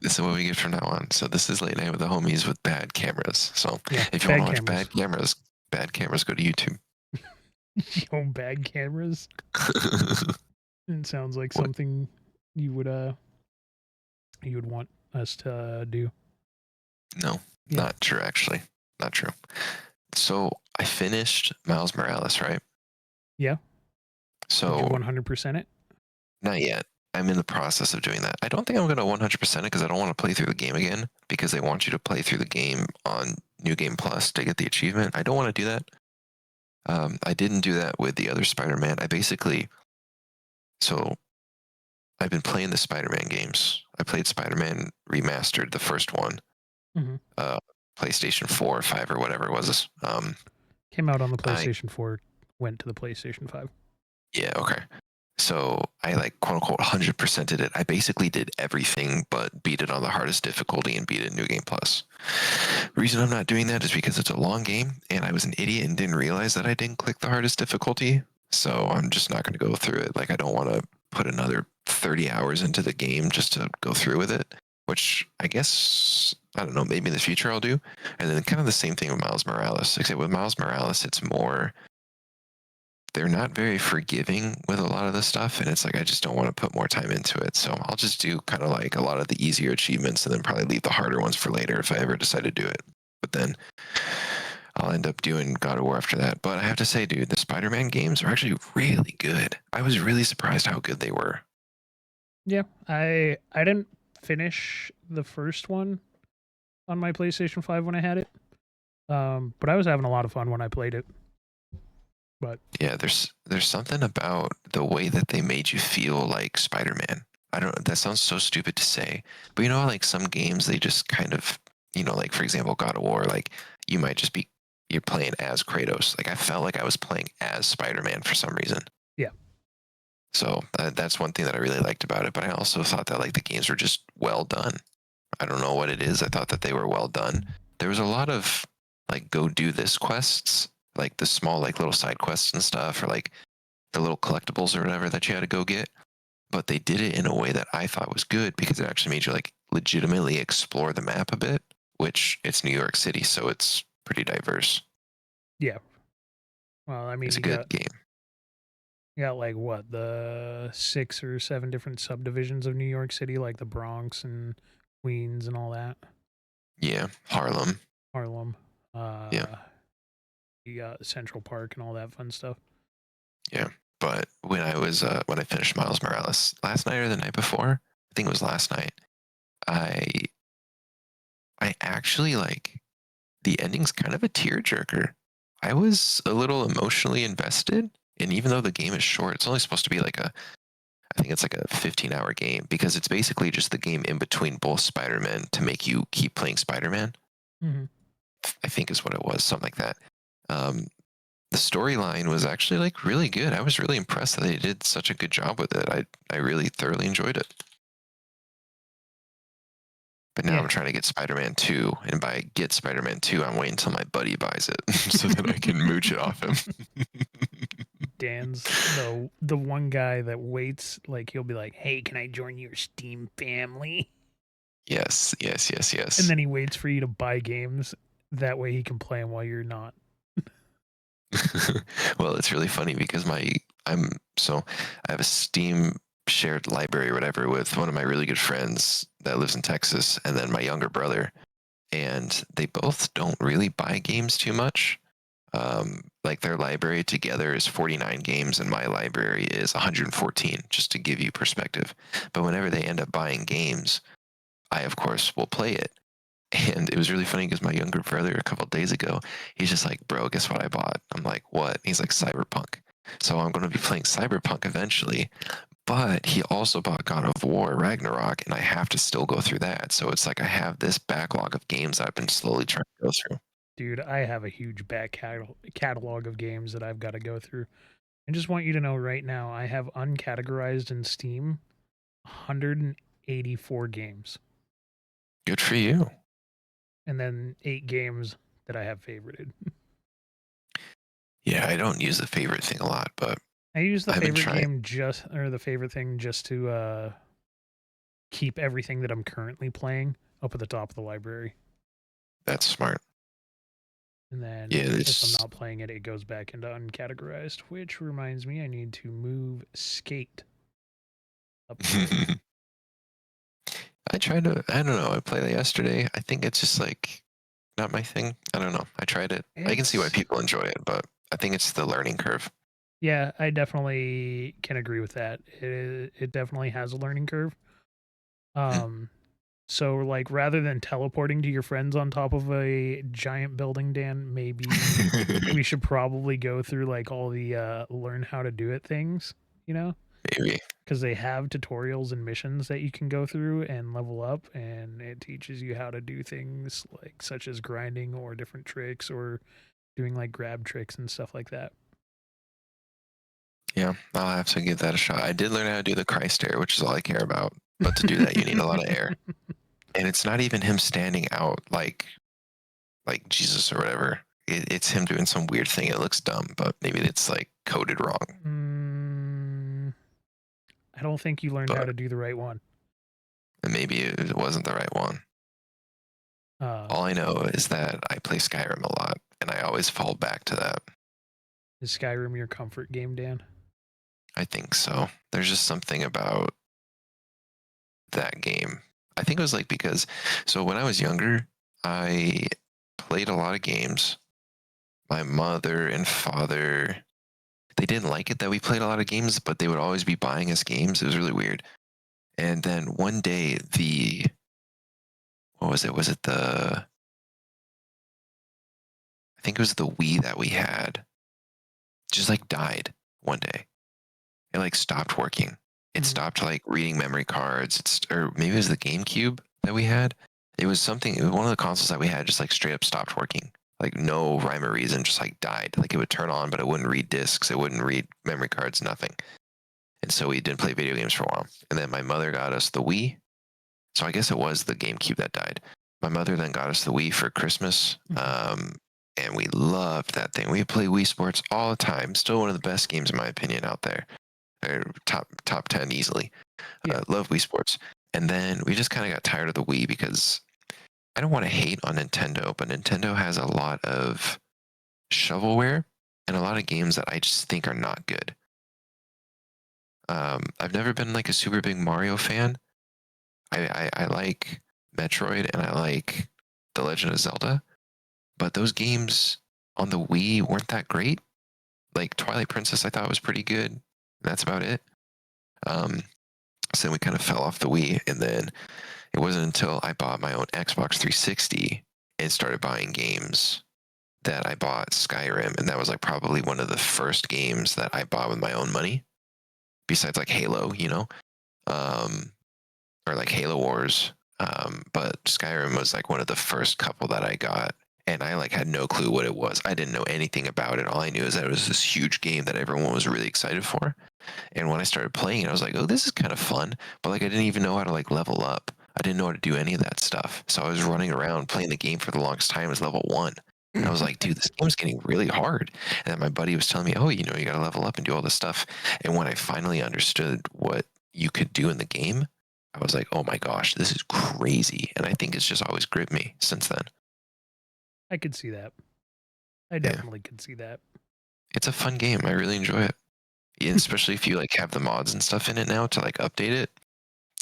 B: This is what we get from now on. So this is late night with the homies with bad cameras. So
A: Yeah,
B: if you want to watch
A: cameras.
B: bad cameras, go to YouTube.
A: Yo, bad cameras. It sounds like
B: What?
A: something you would want us to do.
B: No,
A: Yeah.
B: not true. Actually, not true. So I finished Miles Morales, right?
A: Yeah.
B: So
A: Did you 100% it?
B: not yet. I'm in the process of doing that. I don't think I'm going to 100% it because I don't want to play through the game again because they want you to play through the game on New Game Plus to get the achievement. I don't want to do that. I didn't do that with the other Spider-Man. So I've been playing the Spider-Man games. I played Spider-Man Remastered, the first one,
A: Mm-hmm.
B: PlayStation 4 or 5 or whatever it was.
A: Came out on the PlayStation 4, went to the PlayStation 5.
B: Yeah, okay. So I like quote unquote 100%ed it. I basically did everything but beat it on the hardest difficulty and beat it in New Game Plus. The reason I'm not doing that is because it's a long game and I was an idiot and didn't realize that I didn't click the hardest difficulty. So I'm just not going to go through it. Like I don't want to put another 30 hours into the game just to go through with it, which I guess, I don't know, maybe in the future I'll do. And then kind of the same thing with Miles Morales, except with Miles Morales, it's more, they're not very forgiving with a lot of the stuff. And it's like, I just don't want to put more time into it. So I'll just do kind of like a lot of the easier achievements and then probably leave the harder ones for later if I ever decide to do it. But then I'll end up doing God of War after that. But I have to say, dude, the Spider-Man games are actually really good. I was really surprised how good they were.
A: Yeah, I didn't finish the first one on my PlayStation 5 when I had it. But I was having a lot of fun when I played it. But
B: yeah, there's something about the way that they made you feel like Spider-Man. I don't, that sounds so stupid to say, but you know, like some games they just kind of, you know, like for example, God of War, like you might just be, you're playing as Kratos. Like I felt like I was playing as Spider-Man for some reason.
A: Yeah.
B: So that's one thing that I really liked about it. But I also thought that like the games were just well done. I don't know what it is. I thought that they were well done. There was a lot of like go do this quests, like the small like little side quests and stuff, or like the little collectibles or whatever that you had to go get. But they did it in a way that I thought was good because it actually made you like legitimately explore the map a bit, which it's New York City, so it's pretty diverse.
A: Yeah. Well, I mean,
B: It's a good game.
A: You got like what, the 6 or 7 different subdivisions of New York City, like the Bronx and Queens and all that.
B: Yeah, Harlem.
A: Harlem.
B: Yeah.
A: You got Central Park and all that fun stuff.
B: Yeah. But when I finished Miles Morales last night or the night before, I think it was last night, I actually like the ending's kind of a tearjerker. I was a little emotionally invested, and even though the game is short, it's only supposed to be like I think it's like a 15-hour game because it's basically just the game in between both Spider-Man to make you keep playing Spider-Man.
A: Mm-hmm.
B: I think is what it was, something like that. The storyline was actually like really good. I was really impressed that they did such a good job with it. I really thoroughly enjoyed it. But now I'm trying to get Spider-Man 2, and by get Spider-Man 2, I'm waiting until my buddy buys it so that I can mooch it off him.
A: Dan's the one guy that waits, like he'll be like, "Hey, can I join your Steam family?"
B: Yes.
A: And then he waits for you to buy games. That way he can play them while you're not.
B: Well, it's really funny because I have a Steam shared library or whatever with one of my really good friends that lives in Texas, and then my younger brother, and they both don't really buy games too much. Like their library together is 49 games and my library is 114, just to give you perspective. But whenever they end up buying games, I of course will play it. And it was really funny because my younger brother a couple of days ago, he's just like, "Bro, guess what I bought?" I'm like, "What?" He's like, "Cyberpunk." So I'm going to be playing Cyberpunk eventually. But he also bought God of War Ragnarok, and I have to still go through that. So it's like I have this backlog of games I've been slowly trying to go through.
A: Dude, I have a huge back catalog of games that I've got to go through. I just want you to know right now, I have uncategorized in Steam 184 games.
B: Good for you.
A: And then 8 games that I have favorited.
B: Yeah, I don't use the favorite thing a lot, but
A: I use the
B: I've been
A: favorite
B: trying.
A: game the favorite thing just to keep everything that I'm currently playing up at the top of the library.
B: That's smart.
A: And then
B: Yeah,
A: if I'm
B: it's.
A: not playing it, it goes back into uncategorized, which reminds me I need to move Skate up there.
B: I tried to. I don't know. I played it yesterday. I think it's just like not my thing. I don't know. I tried it. I can see why
A: It's
B: people enjoy it, but I think it's the learning curve.
A: Yeah, I definitely can agree with that. It definitely has a learning curve. Um, so like rather than teleporting to your friends on top of a giant building, Dan, maybe we should probably go through like all the learn how to do it things, you know?
B: Maybe.
A: Because they have tutorials and missions that you can go through and level up, and it teaches you how to do things like such as grinding or different tricks or doing like grab tricks and stuff like that.
B: Yeah, I'll have to give that a shot. I did learn how to do the Christ air, which is all I care about. But to do that, you need a lot of air, and it's not even him standing out like Jesus or whatever. It's him doing some weird thing. It looks dumb, but maybe it's like coded wrong.
A: I don't think you learned how
B: But
A: to do the right one.
B: maybe it wasn't the right one.
A: Uh,
B: All I know is that I play Skyrim a lot, and I always fall back to that.
A: is Skyrim your comfort game, Dan?
B: I think so. There's just something about that game. I think it was like because, so when I was younger, I played a lot of games. My mother and father, they didn't like it that we played a lot of games, but they would always be buying us games. It was really weird. And then one day, what was it? Was it I think it was the Wii that we had, just like died one day. It like stopped working. It stopped like reading memory cards. Or maybe it was the GameCube that we had. It was one of the consoles that we had just like straight up stopped working. Like no rhyme or reason, just like died. Like it would turn on, but it wouldn't read discs. It wouldn't read memory cards, nothing. And so we didn't play video games for a while. And then my mother got us the Wii. So I guess it was the GameCube that died. My mother then got us the Wii for Christmas. And we loved that thing. We play Wii Sports all the time. Still one of the best games in my opinion out there. Top 10 easily.
A: Yeah.
B: Love Wii Sports. And then we just kind of got tired of the Wii because I don't want to hate on Nintendo, but Nintendo has a lot of shovelware and a lot of games that I just think are not good. I've never been like a super big Mario fan. I like Metroid and I like The Legend of Zelda, but those games on the Wii weren't that great. Like Twilight Princess, I thought was pretty good. That's about it. So then we kind of fell off the Wii, and then it wasn't until I bought my own Xbox 360 and started buying games that I bought Skyrim, and that was like probably one of the first games that I bought with my own money, besides like Halo, or like Halo Wars. But Skyrim was like one of the first couple that I got, and I like had no clue what it was. I didn't know anything about it. All I knew is that it was this huge game that everyone was really excited for. And when I started playing it, I was like, "Oh, this is kind of fun." But like, I didn't even know how to like level up. I didn't know how to do any of that stuff. So I was running around playing the game for the longest time as level 1. And I was like, dude, this game's getting really hard. And then my buddy was telling me, oh, you know, you got to level up and do all this stuff. And when I finally understood what you could do in the game, I was like, oh my gosh, this is crazy. And I think it's just always gripped me since then.
A: I could see that. I definitely could see that.
B: It's a fun game. I really enjoy it. Especially if you like have the mods and stuff in it now to like update it,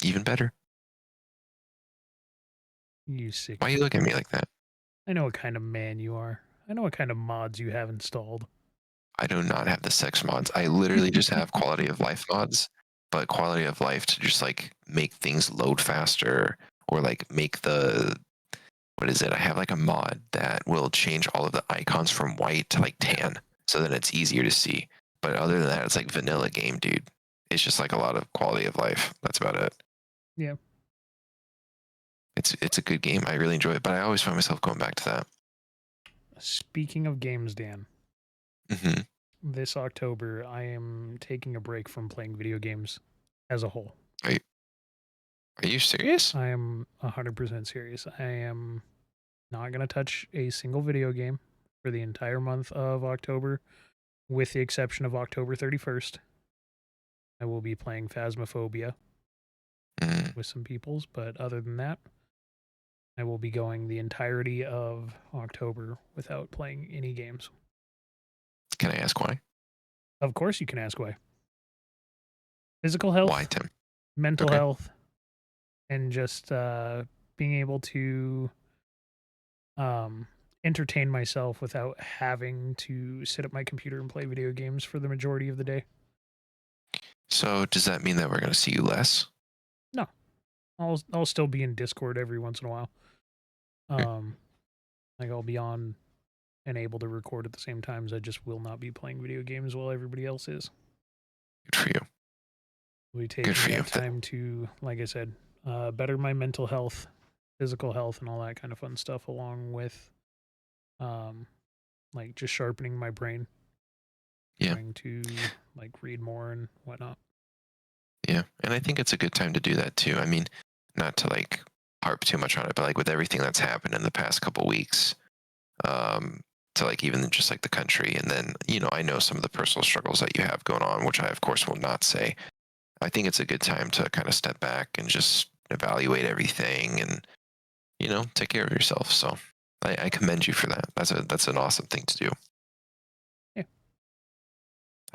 B: even better.
A: You sick.
B: Why you look at me like that?
A: I know what kind of man you are. I know what kind of mods you have installed.
B: I do not have the sex mods. I literally just have quality of life mods, but quality of life to just like make things load faster or like make the, what is it? I have like a mod that will change all of the icons from white to like tan so that it's easier to see. But other than that, it's like vanilla game, dude. It's just like a lot of quality of life. That's about it.
A: Yeah.
B: It's a good game. I really enjoy it, but I always find myself going back to that.
A: Speaking of games, Dan.
B: Mm-hmm.
A: This October, I am taking a break from playing video games as a whole.
B: Are you serious?
A: I am 100% serious. I am not going to touch a single video game for the entire month of October, with the exception of October 31st. I will be playing Phasmophobia with some peoples, but other than that, I will be going the entirety of October without playing any games.
B: Can I ask why?
A: Of course you can ask why. Physical health,
B: why, Tim?
A: mental health, and just being able to entertain myself without having to sit at my computer and play video games for the majority of the day. So
B: does that mean that we're going to see you less?
A: No. I'll still be in Discord every once in a while. Like I'll be on and able to record at the same times. I just will not be playing video games while everybody else is.
B: Good for you.
A: We take that time to, like I said, better my mental health, physical health, and all that kind of fun stuff, along with like just sharpening my brain. Trying to like read more and whatnot.
B: Yeah, and I think it's a good time to do that too. I mean, not to like harp too much on it, but like with everything that's happened in the past couple weeks, to like even just like the country, and then I know some of the personal struggles that you have going on, which I of course will not say. I think it's a good time to kind of step back and just evaluate everything, and take care of yourself. So I commend you for that. That's an awesome thing to do.
A: Yeah.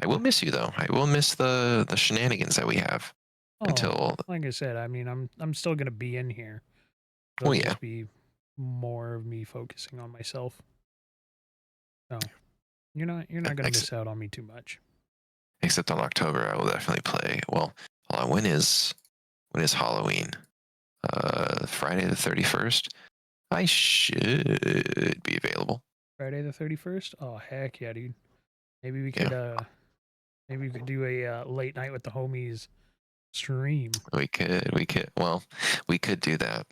B: I will miss you though. I will miss the shenanigans that we have until.
A: Like I said, I mean, I'm still gonna be in here.
B: It'll
A: just be more of me focusing on myself. So you're not gonna miss out on me too much.
B: Except on October, I will definitely play. Well, hold on. When is Halloween? Friday the 31st. I should be available.
A: Friday the 31st? Oh heck yeah, dude. Maybe we could do a late night with the homies stream.
B: We could. Well, we could do that.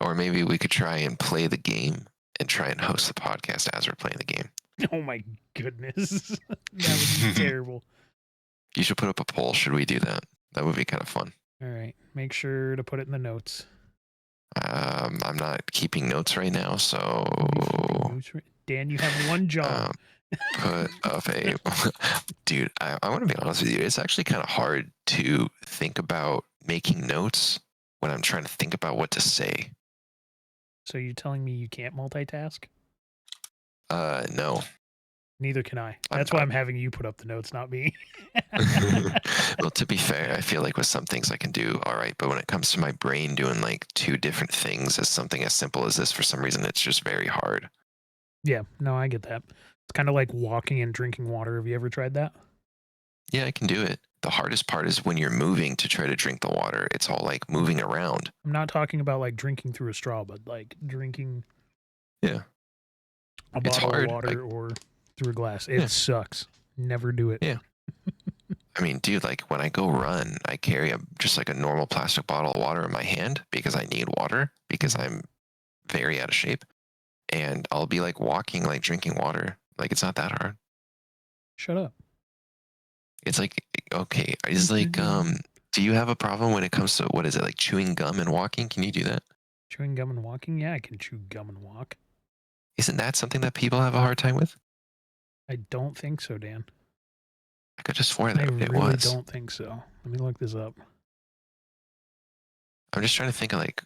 B: Or maybe we could try and play the game and try and host the podcast as we're playing the game.
A: Oh my goodness. That would be terrible.
B: You should put up a poll. Should we do that? That would be kind of fun.
A: All right. Make sure to put it in the notes.
B: I'm not keeping notes right now, so.
A: Dan, you have one job.
B: Put up a. Dude, I want to be honest with you. It's actually kind of hard to think about making notes when I'm trying to think about what to say.
A: So you're telling me you can't multitask?
B: No.
A: Neither can I. That's why I'm having you put up the notes, not me.
B: Well, to be fair, I feel like with some things I can do all right, but when it comes to my brain doing like two different things as something as simple as this, for some reason, it's just very hard.
A: Yeah, no, I get that. It's kind of like walking and drinking water. Have you ever tried that?
B: Yeah, I can do it. The hardest part is when you're moving to try to drink the water. It's all like moving around.
A: I'm not talking about like drinking through a straw, but like drinking
B: a
A: bottle of water or through a glass. It sucks. Never do it.
B: Yeah. I mean, dude, like when I go run, I carry just like a normal plastic bottle of water in my hand because I need water because I'm very out of shape. And I'll be like walking, like drinking water. Like it's not that hard.
A: Shut up.
B: It's like, okay, it's like Do you have a problem when it comes to, what is it, like chewing gum and walking? Can you do that?
A: Chewing gum and walking? Yeah, I can chew gum and walk.
B: Isn't that something that people have a hard time with?
A: I don't think so, Dan.
B: I could just swear
A: I
B: that it
A: really
B: was.
A: don't think so. Let me look this up.
B: I'm just trying to think of like,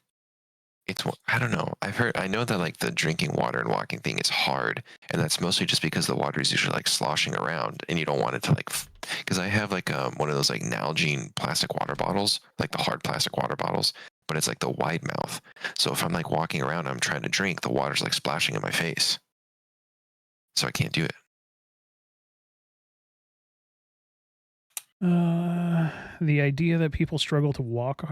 B: I don't know. I know that like the drinking water and walking thing is hard, and that's mostly just because the water is usually like sloshing around, and you don't want it to like, because I have like one of those like Nalgene plastic water bottles, like the hard plastic water bottles, but it's like the wide mouth. So if I'm like walking around, I'm trying to drink, the water's like splashing in my face, so I can't do it.
A: The idea that people struggle to walk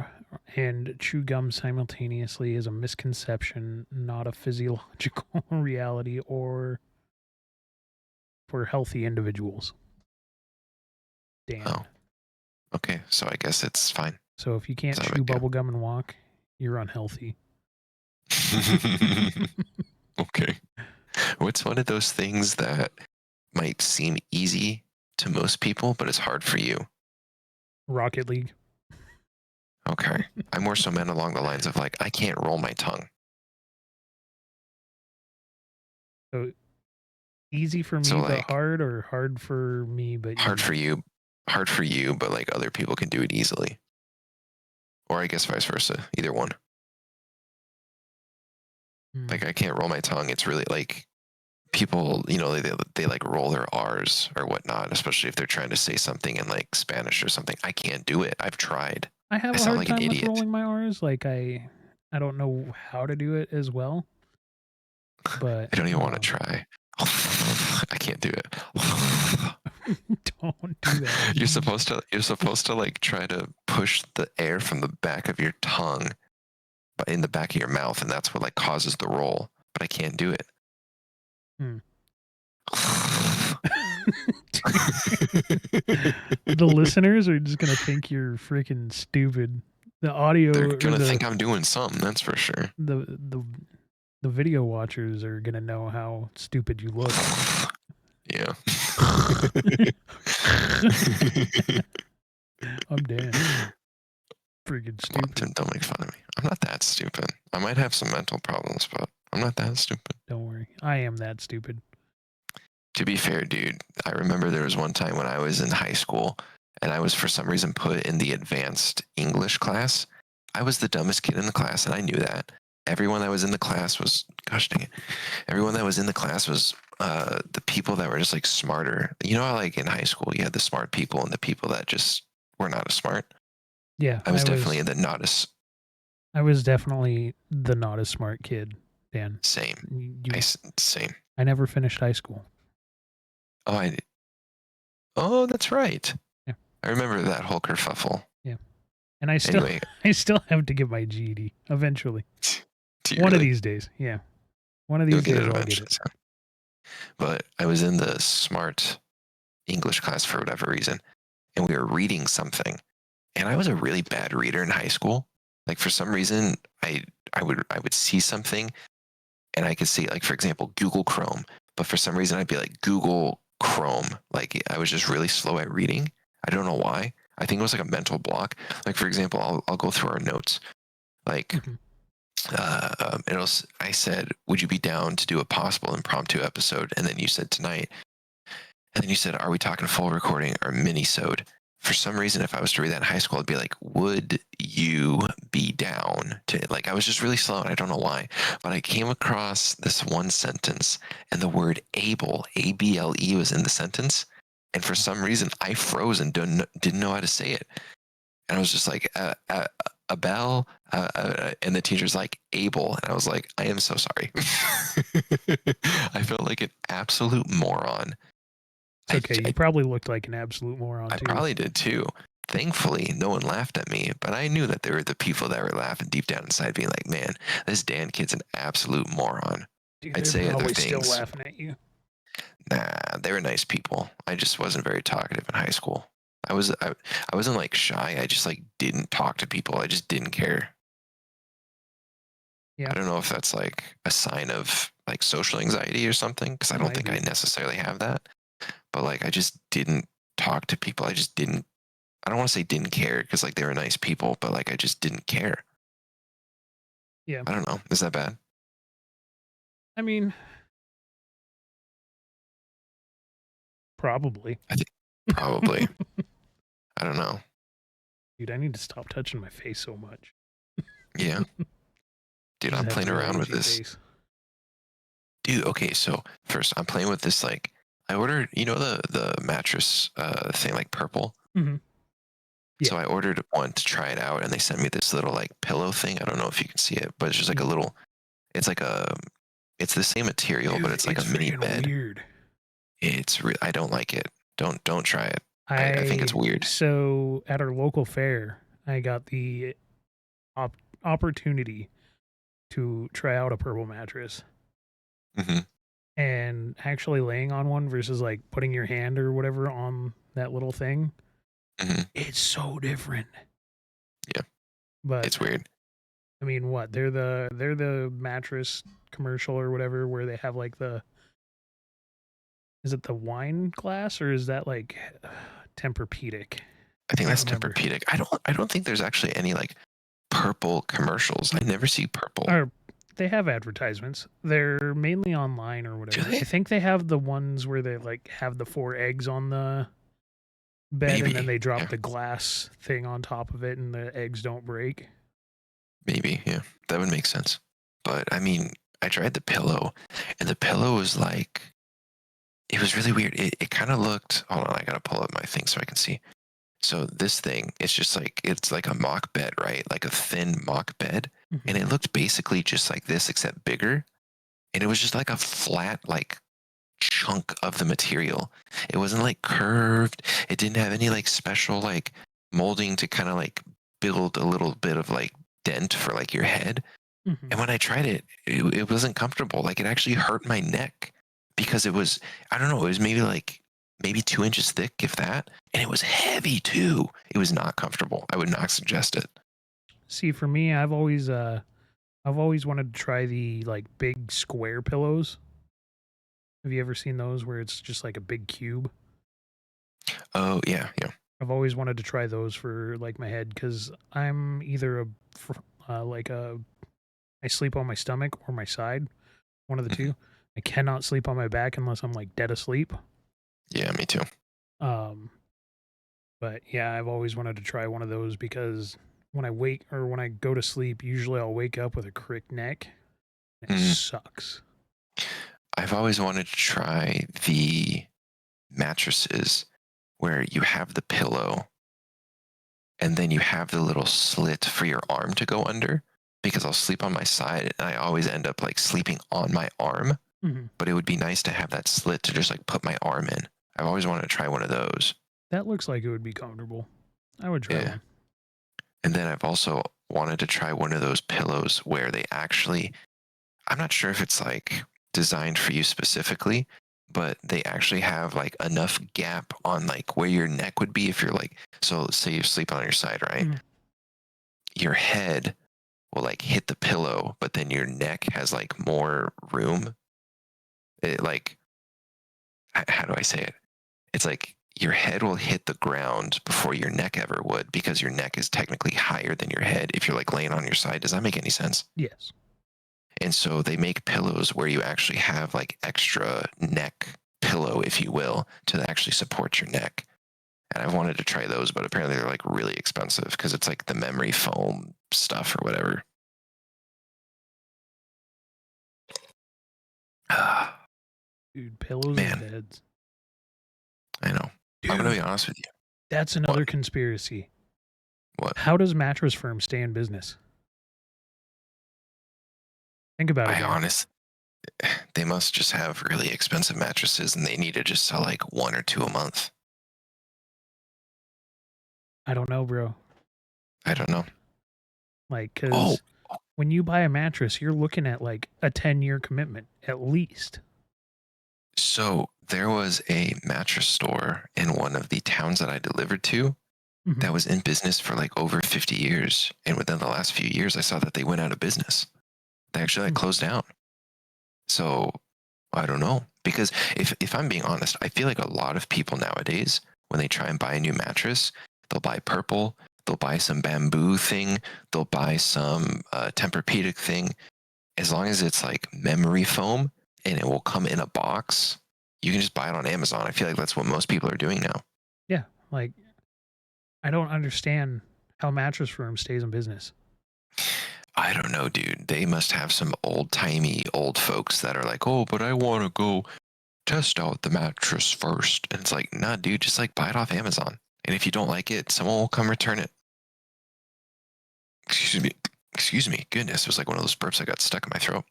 A: and chew gum simultaneously is a misconception, not a physiological reality or for healthy individuals. Dan.
B: Oh, okay. So I guess it's fine.
A: So if you can't chew bubble gum and walk, you're unhealthy.
B: Okay. What's one of those things that might seem easy to most people, but it's hard for you?
A: Rocket League.
B: Okay. I more so meant along the lines of like, I can't roll my tongue.
A: So easy for me, so but like, hard, or hard for me, but
B: hard for you, but like other people can do it easily. Or I guess vice versa, either one. Like I can't roll my tongue. It's really like people, you know, they like roll their R's or whatnot, especially if they're trying to say something in like Spanish or something. I can't do it. I've tried.
A: I have a hard time with rolling my R's. Like I don't know how to do it as well. But
B: I don't even want to try. I can't do it.
A: Don't do that.
B: You're supposed to like try to push the air from the back of your tongue, but in the back of your mouth, and that's what like causes the roll. But I can't do it.
A: The listeners are just gonna think you're freaking stupid. The audio,
B: they're gonna think I'm doing something. That's for sure.
A: The video watchers are gonna know how stupid you look.
B: Yeah.
A: I'm dead. Freaking stupid.
B: Tim, don't make fun of me. I'm not that stupid. I might have some mental problems, but I'm not that stupid.
A: Don't worry. I am that stupid.
B: To be fair, dude, I remember there was one time when I was in high school and I was for some reason put in the advanced English class. I was the dumbest kid in the class, and I knew that. Everyone that was in the class was, gosh dang it, everyone that was in the class was the people that were just like smarter. You know how like in high school you had the smart people and the people that just were not as smart?
A: Yeah.
B: I was definitely the not as...
A: I was definitely the not as smart kid, Dan.
B: Same. Same.
A: I never finished high school.
B: Oh, I did. Oh, that's right.
A: Yeah.
B: I remember that whole kerfuffle.
A: Yeah. And I still have to get my GED eventually. One of these days. Yeah. One of these days I'll get it.
B: But I was in the smart English class for whatever reason, and we were reading something. And I was a really bad reader in high school. Like for some reason, I would see something and I could see, like, for example, Google Chrome. But for some reason I'd be like, Google Chrome. Like I was just really slow at reading. I don't know why. I think it was like a mental block. Like for example, I'll go through our notes. Like I said, would you be down to do a possible impromptu episode? And then you said tonight. And then you said, are we talking full recording or mini-sode? For some reason, if I was to read that in high school, I'd be like, would you be down to, like, I was just really slow and I don't know why, but I came across this one sentence and the word able, A-B-L-E, was in the sentence. And for some reason I froze and didn't know how to say it. And I was just like, a bell, and the teacher's like, able. And I was like, I am so sorry. I felt like an absolute moron.
A: It's okay. You probably looked like an absolute moron, too.
B: I probably did, too. Thankfully, no one laughed at me, but I knew that there were the people that were laughing deep down inside, being like, man, this Dan kid's an absolute moron.
A: Dude, I'd say other things. Still laughing at you.
B: Nah, they were nice people. I just wasn't very talkative in high school. I wasn't like shy. I just like didn't talk to people. I just didn't care. Yeah. I don't know if that's like a sign of like social anxiety or something, because I don't think I necessarily have that. But like I just didn't talk to people. I I don't want to say didn't care because like they were nice people, but like I just didn't care.
A: Yeah.
B: I don't know. Is that bad?
A: I mean, probably.
B: I think probably. I don't know.
A: Dude, I need to stop touching my face so much.
B: Yeah. Dude, I'm playing around with this.
A: Face.
B: Dude, okay, so first I'm playing with this like I ordered, you know the mattress thing like purple?
A: Mm-hmm. Yeah.
B: So I ordered one to try it out and they sent me this little like pillow thing. I don't know if you can see it, but it's just like a little it's like a it's the same material,
A: Dude,
B: but it's like a mini bed.
A: Weird.
B: I don't like it. Don't try it. I think it's weird.
A: So at our local fair, I got the opportunity to try out a purple mattress.
B: Mm-hmm.
A: And actually laying on one versus like putting your hand or whatever on that little thing.
B: Mm-hmm.
A: It's so different.
B: Yeah.
A: But
B: it's weird.
A: I mean, what? They're the mattress commercial or whatever where they have like is it the wine glass or is that like Tempur-Pedic?
B: I think that's Tempur-Pedic. I don't think there's actually any like purple commercials. I never see purple.
A: Or they have advertisements. They're mainly online or whatever. I think they have the ones where they like have the 4 eggs on the bed. Maybe. And then they drop the glass thing on top of it and the eggs don't break.
B: Maybe, yeah. That would make sense. But I mean, I tried the pillow and the pillow was like it was really weird. It kind of looked, hold on, I gotta pull up my thing so I can see. So this thing, it's like a mock bed, right? Like a thin mock bed. Mm-hmm. And it looked basically just like this, except bigger. And it was just like a flat, like chunk of the material. It wasn't like curved. It didn't have any like special like molding to kind of like build a little bit of like dent for like your head. Mm-hmm. And when I tried it, it wasn't comfortable. Like it actually hurt my neck because it was, I don't know, it was maybe 2 inches thick, if that. And it was heavy too. It was not comfortable. I would not suggest it.
A: See, for me, I've always wanted to try the like big square pillows. Have you ever seen those where it's just like a big cube?
B: Oh, yeah, yeah.
A: I've always wanted to try those for like my head because I'm either I sleep on my stomach or my side, one of the two. I cannot sleep on my back unless I'm like dead asleep.
B: Yeah, me too.
A: But yeah, I've always wanted to try one of those because when I go to sleep, usually I'll wake up with a crick neck. It sucks.
B: I've always wanted to try the mattresses where you have the pillow and then you have the little slit for your arm to go under, because I'll sleep on my side and I always end up like sleeping on my arm. Mm-hmm. But it would be nice to have that slit to just like put my arm in. I've always wanted to try one of those.
A: That looks like it would be comfortable. I would try one.
B: And then I've also wanted to try one of those pillows where they actually, I'm not sure if it's like designed for you specifically, but they actually have like enough gap on like where your neck would be if you're like, so let's say you sleep on your side, right? Mm-hmm. Your head will like hit the pillow, but then your neck has like more room. It like, how do I say it? It's like your head will hit the ground before your neck ever would, because your neck is technically higher than your head if you're like laying on your side. Does that make any sense?
A: Yes.
B: And so they make pillows where you actually have like extra neck pillow, if you will, to actually support your neck. And I've wanted to try those, but apparently they're like really expensive because it's like the memory foam stuff or whatever.
A: Dude, pillows and beds.
B: I know. Dude, I'm going to be honest with you.
A: That's another conspiracy.
B: What?
A: How does Mattress Firm stay in business? Think about it.
B: They must just have really expensive mattresses and they need to just sell like 1 or 2 a month.
A: I don't know, bro.
B: I don't know.
A: Like, because when you buy a mattress, you're looking at like a 10-year commitment at least.
B: So there was a mattress store in one of the towns that I delivered to that was in business for like over 50 years. And within the last few years, I saw that they went out of business. They actually like closed down. So I don't know. Because if I'm being honest, I feel like a lot of people nowadays, when they try and buy a new mattress, they'll buy purple, they'll buy some bamboo thing, they'll buy some Tempur-Pedic thing. As long as it's like memory foam and it will come in a box, you can just buy it on Amazon. I feel like that's what most people are doing now.
A: Yeah, like I don't understand how Mattress Firm stays in business.
B: I don't know, dude. They must have some old-timey old folks that are like, oh, but I want to go test out the mattress first. And it's like, nah, dude, just like buy it off Amazon. And if you don't like it, someone will come return it. Excuse me. Excuse me. Goodness, it was like one of those burps that got stuck in my throat.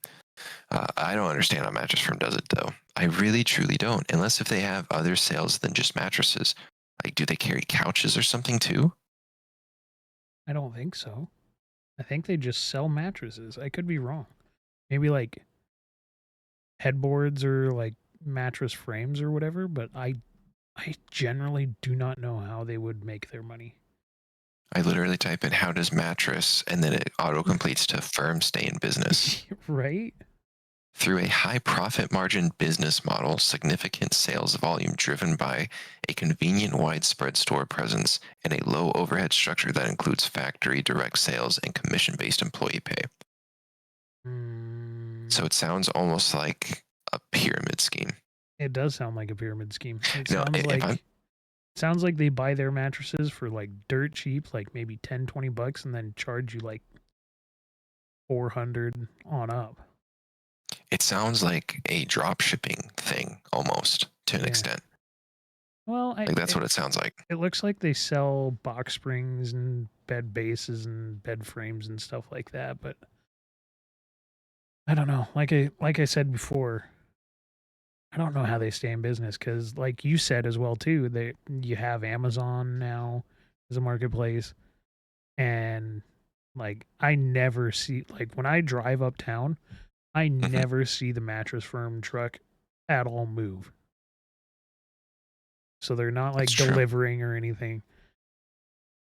B: I don't understand how Mattress Firm does it, though. I really, truly don't. Unless if they have other sales than just mattresses. Like, do they carry couches or something too?
A: I don't think so. I think they just sell mattresses. I could be wrong. Maybe like headboards or like mattress frames or whatever, but I generally do not know how they would make their money.
B: I literally type in how does mattress and then it auto completes to firm stay in business.
A: Right?
B: Through a high profit margin business model, significant sales volume driven by a convenient widespread store presence, and a low overhead structure that includes factory direct sales and commission based employee pay. So it sounds almost like a pyramid scheme.
A: It does sound like a pyramid scheme. It
B: You know,
A: sounds like they buy their mattresses for like dirt cheap, like maybe 10, 20 bucks, and then charge you like 400 on up.
B: It sounds like a drop shipping thing almost to an extent.
A: Well,
B: like that's what it sounds like.
A: It looks like they sell box springs and bed bases and bed frames and stuff like that, but I don't know. Like I said before, I don't know how they stay in business because, like you said as well too, you have Amazon now as a marketplace, and like I never see, like when I drive uptown, I never see the Mattress Firm truck at all move. So they're not like delivering or anything.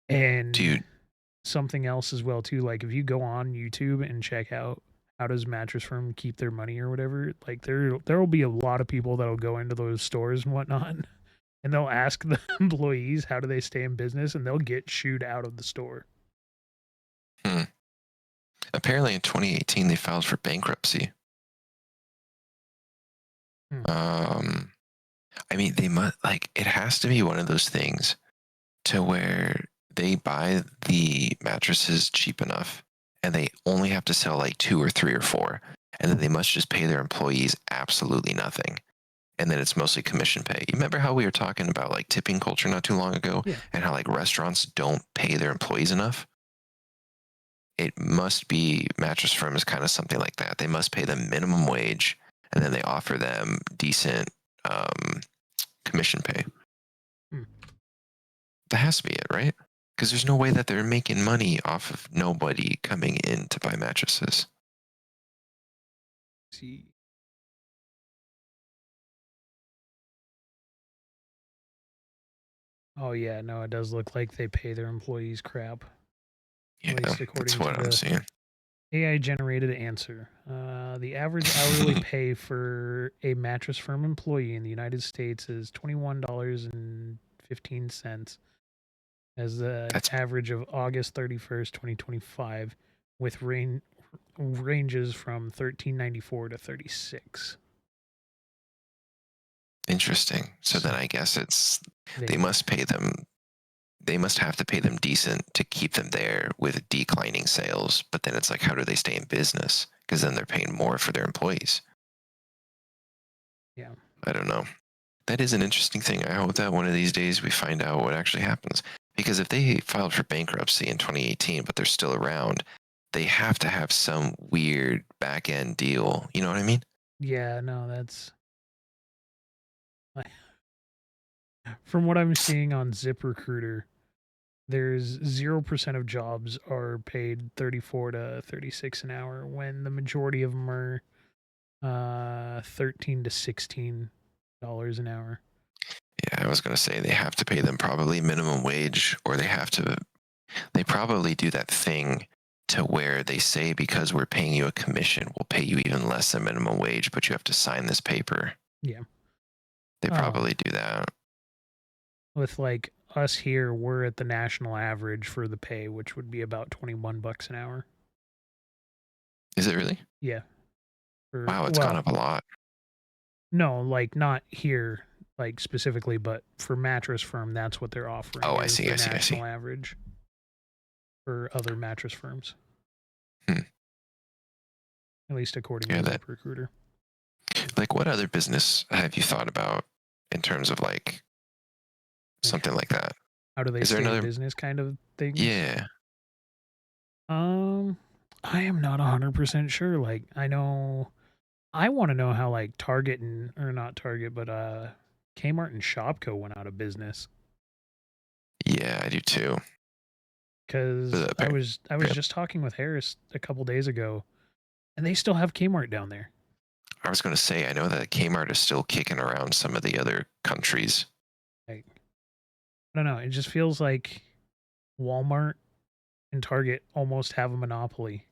A: And
B: dude,
A: something else as well too, like if you go on YouTube and check out how does Mattress Firm keep their money or whatever, like there will be a lot of people that'll go into those stores and whatnot, and they'll ask the employees how do they stay in business, and they'll get shooed out of the store.
B: Apparently in 2018 they filed for bankruptcy. I mean, they must, like, it has to be one of those things to where they buy the mattresses cheap enough and they only have to sell like 2 or 3 or 4, and then they must just pay their employees absolutely nothing, and then it's mostly commission pay. You remember how we were talking about like tipping culture not too long ago, and how like restaurants don't pay their employees enough? It must be Mattress Firm is kind of something like that. They must pay them minimum wage, and then they offer them decent commission pay. That has to be it, right? Because there's no way that they're making money off of nobody coming in to buy mattresses.
A: See. Oh yeah, no, it does look like they pay their employees crap.
B: Yeah, that's what I'm seeing.
A: AI generated answer. The average hourly pay for a Mattress Firm employee in the United States is $21.15 as the average of August 31st, 2025, with ranges from $13.94 to $36.
B: Interesting. So then I guess it's they must pay them. They must have to pay them decent to keep them there with declining sales. But then it's like, how do they stay in business? Because then they're paying more for their employees.
A: Yeah.
B: I don't know. That is an interesting thing. I hope that one of these days we find out what actually happens. Because if they filed for bankruptcy in 2018, but they're still around, they have to have some weird back end deal. You know what I mean?
A: Yeah, no, that's from what I'm seeing on ZipRecruiter, there's 0% of jobs are paid 34 to 36 an hour when the majority of them are 13 to $16 an hour.
B: Yeah, I was going to say they have to pay them probably minimum wage, or they probably do that thing to where they say, because we're paying you a commission, we'll pay you even less than minimum wage, but you have to sign this paper.
A: Yeah.
B: They probably do that.
A: With like us here, we're at the national average for the pay, which would be about $21 an hour.
B: Is it really?
A: Yeah.
B: Wow, it's gone up a lot.
A: No, like not here, like specifically, but for Mattress Firm, that's what they're offering.
B: Oh, I
A: Is
B: see,
A: the
B: I see, I see.
A: national average for other mattress firms.
B: Hmm.
A: At least according
B: Yeah,
A: to
B: that.
A: ZipRecruiter.
B: Like, what other business have you thought about in terms of like something like that?
A: How do they
B: Is there
A: stay in
B: another?
A: business kind of things?
B: Yeah.
A: I am not 100% sure. Like, I know, I want to know how like Target and, or not Target, but Kmart and Shopko went out of business.
B: Yeah, I do too.
A: Because I was just talking with Harris a couple days ago, and they still have Kmart down there.
B: I was going to say, I know that Kmart is still kicking around some of the other countries.
A: Like, I don't know. It just feels like Walmart and Target almost have a monopoly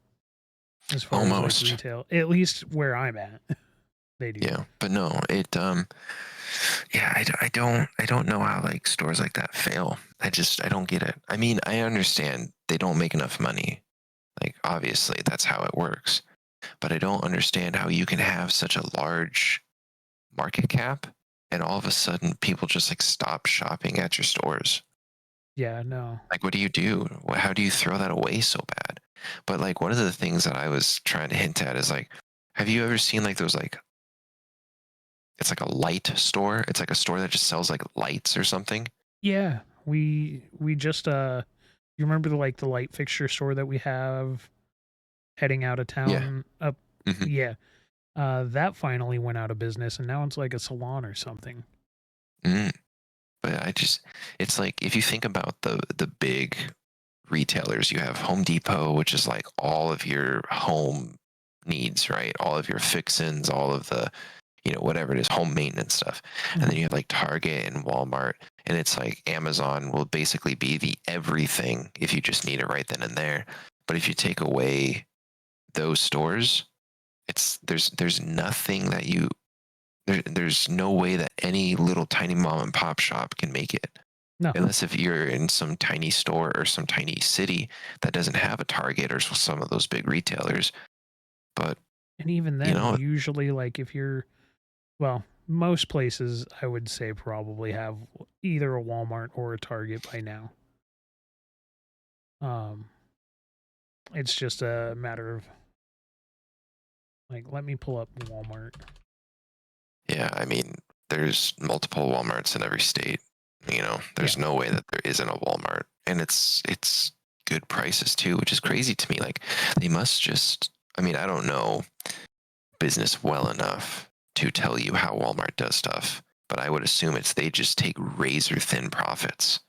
A: as far as like
B: Almost.
A: retail, at least where I'm at. They do.
B: Yeah, but no, yeah, I don't know how like stores like that fail. I don't get it. I mean, I understand they don't make enough money. Like, obviously, that's how it works. But I don't understand how you can have such a large market cap and all of a sudden people just like stop shopping at your stores.
A: Yeah, no.
B: Like, what do you do? How do you throw that away so bad? But like, one of the things that I was trying to hint at is like, have you ever seen like those like, it's like a light store? It's like a store that just sells like lights or something.
A: Yeah, we just you remember the light fixture store that we have heading out of
B: Yeah.
A: town up?
B: Hmm.
A: Yeah. That finally went out of business, and now it's like a salon or something.
B: Mm. But it's like if you think about the big retailers, you have Home Depot, which is like all of your home needs, right? All of your fixins, all of the, whatever it is, home maintenance stuff. And then you have like Target and Walmart, and it's like Amazon will basically be the everything if you just need it right then and there. But if you take away those stores, there's nothing that there's no way that any little tiny mom and pop shop can make it.
A: No.
B: Unless if you're in some tiny store or some tiny city that doesn't have a Target or some of those big retailers. But,
A: And even then, usually, like if you're, well, most places I would say probably have either a Walmart or a Target by now. Um, it's just a matter of like, let me pull up Walmart.
B: yeah, I mean, there's multiple Walmarts in every state. There's no way that there isn't a Walmart, and it's good prices too, which is crazy to me. Like, they must just, I mean, I don't know business well enough to tell you how Walmart does stuff, but I would assume they just take razor thin profits.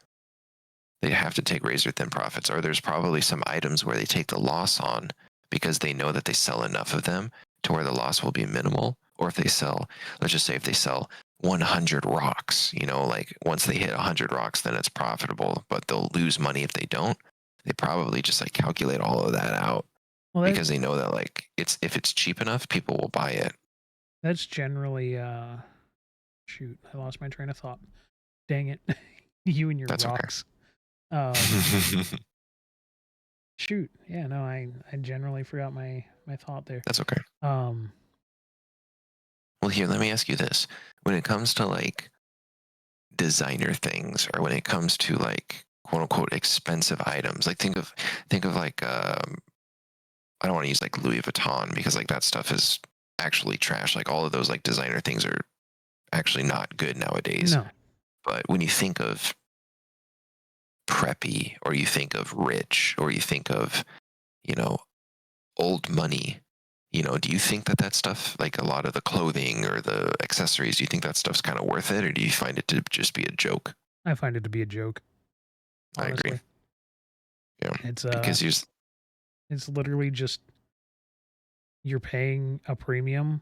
B: They have to take razor thin profits, or there's probably some items where they take the loss on because they know that they sell enough of them to where the loss will be minimal. Or if they sell, let's just say if they sell 100 rocks, like once they hit 100 rocks, then it's profitable, but they'll lose money if they don't. They probably just like calculate all of that out because they know that like if it's cheap enough, people will buy it.
A: That's generally shoot, I lost my train of thought. Dang it. You and your
B: That's
A: rocks.
B: Okay.
A: Shoot. Yeah, no, I generally forgot my thought there.
B: That's okay. Well, here, let me ask you this. When it comes to like designer things, or when it comes to like quote unquote expensive items, like think of like I don't want to use like Louis Vuitton because like that stuff is actually trash. Like all of those like designer things are actually not good nowadays.
A: No.
B: But when you think of preppy, or you think of rich, or you think of, old money, do you think that stuff, like a lot of the clothing or the accessories, do you think that stuff's kind of worth it, or do you find it to just be a joke?
A: I find it to be a joke. Honestly.
B: I agree. Yeah.
A: It's
B: because
A: it's literally just you're paying a premium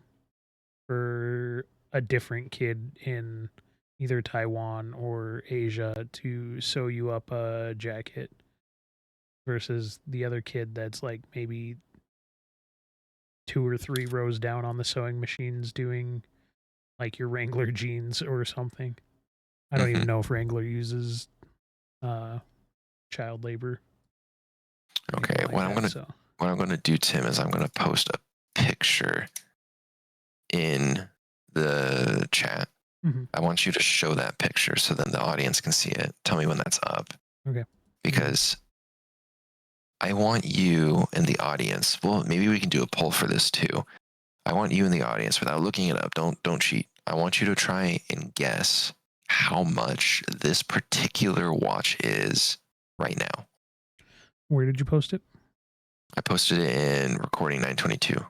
A: for a different kid in either Taiwan or Asia to sew you up a jacket versus the other kid that's like maybe 2 or 3 rows down on the sewing machines doing like your Wrangler jeans or something. I don't even know if Wrangler uses child labor.
B: Okay,
A: like
B: what I'm gonna do, Tim, is I'm gonna post a picture in the chat.
A: Mm-hmm.
B: I want you to show that picture so then the audience can see it. Tell me when that's up.
A: Okay.
B: Because I want you and the audience. Well, maybe we can do a poll for this too. I want you in the audience, without looking it up. Don't cheat. I want you to try and guess how much this particular watch is right now.
A: Where did you post it?
B: I posted it in recording 922.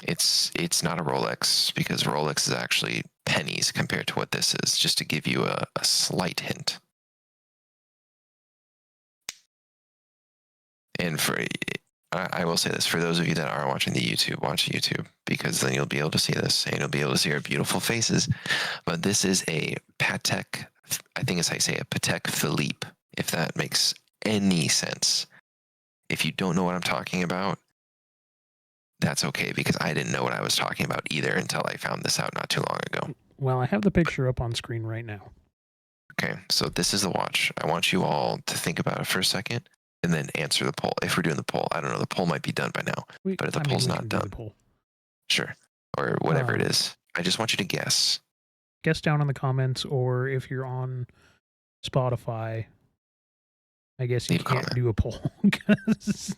B: It's not a Rolex, because Rolex is actually pennies compared to what this is, just to give you a slight hint. And I will say this, for those of you that are watching the YouTube, watch YouTube, because then you'll be able to see this and you'll be able to see our beautiful faces. But this is a Patek, I think it's how you say it, Patek Philippe, if that makes any sense. If you don't know what I'm talking about, that's okay, because I didn't know what I was talking about either until I found this out not too long ago.
A: Well, I have the picture up on screen right now.
B: Okay, so this is the watch. I want you all to think about it for a second and then answer the poll. If we're doing the poll, I don't know, the poll might be done by now. But if the poll's not done, sure, or whatever it is, I just want you to guess.
A: Guess down in the comments, or if you're on Spotify, I guess you can't do a poll because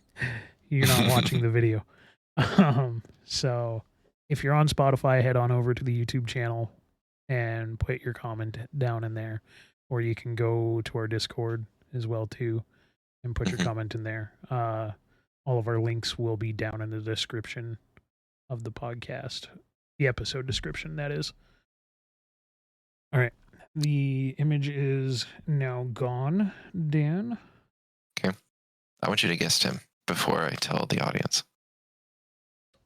A: you're not watching the video. So if you're on Spotify, head on over to the YouTube channel and put your comment down in there, or you can go to our Discord as well too and put your comment in there. All of our links will be down in the description of the podcast, the episode description, that is. All right. The image is now gone, Dan.
B: Okay. I want you to guess, Tim, before I tell the audience.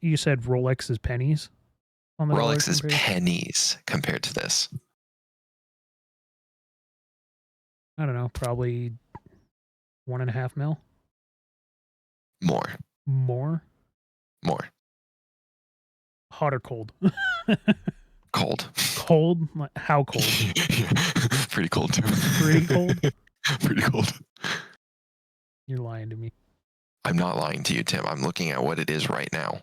A: You said Rolex is pennies on the
B: Rolex is pennies compared to this.
A: I don't know, probably 1.5 mil.
B: More.
A: Hot or cold?
B: Cold.
A: Cold? How cold?
B: Pretty cold, too.
A: Pretty cold?
B: Pretty cold.
A: You're lying to me.
B: I'm not lying to you, Tim. I'm looking at what it is right now.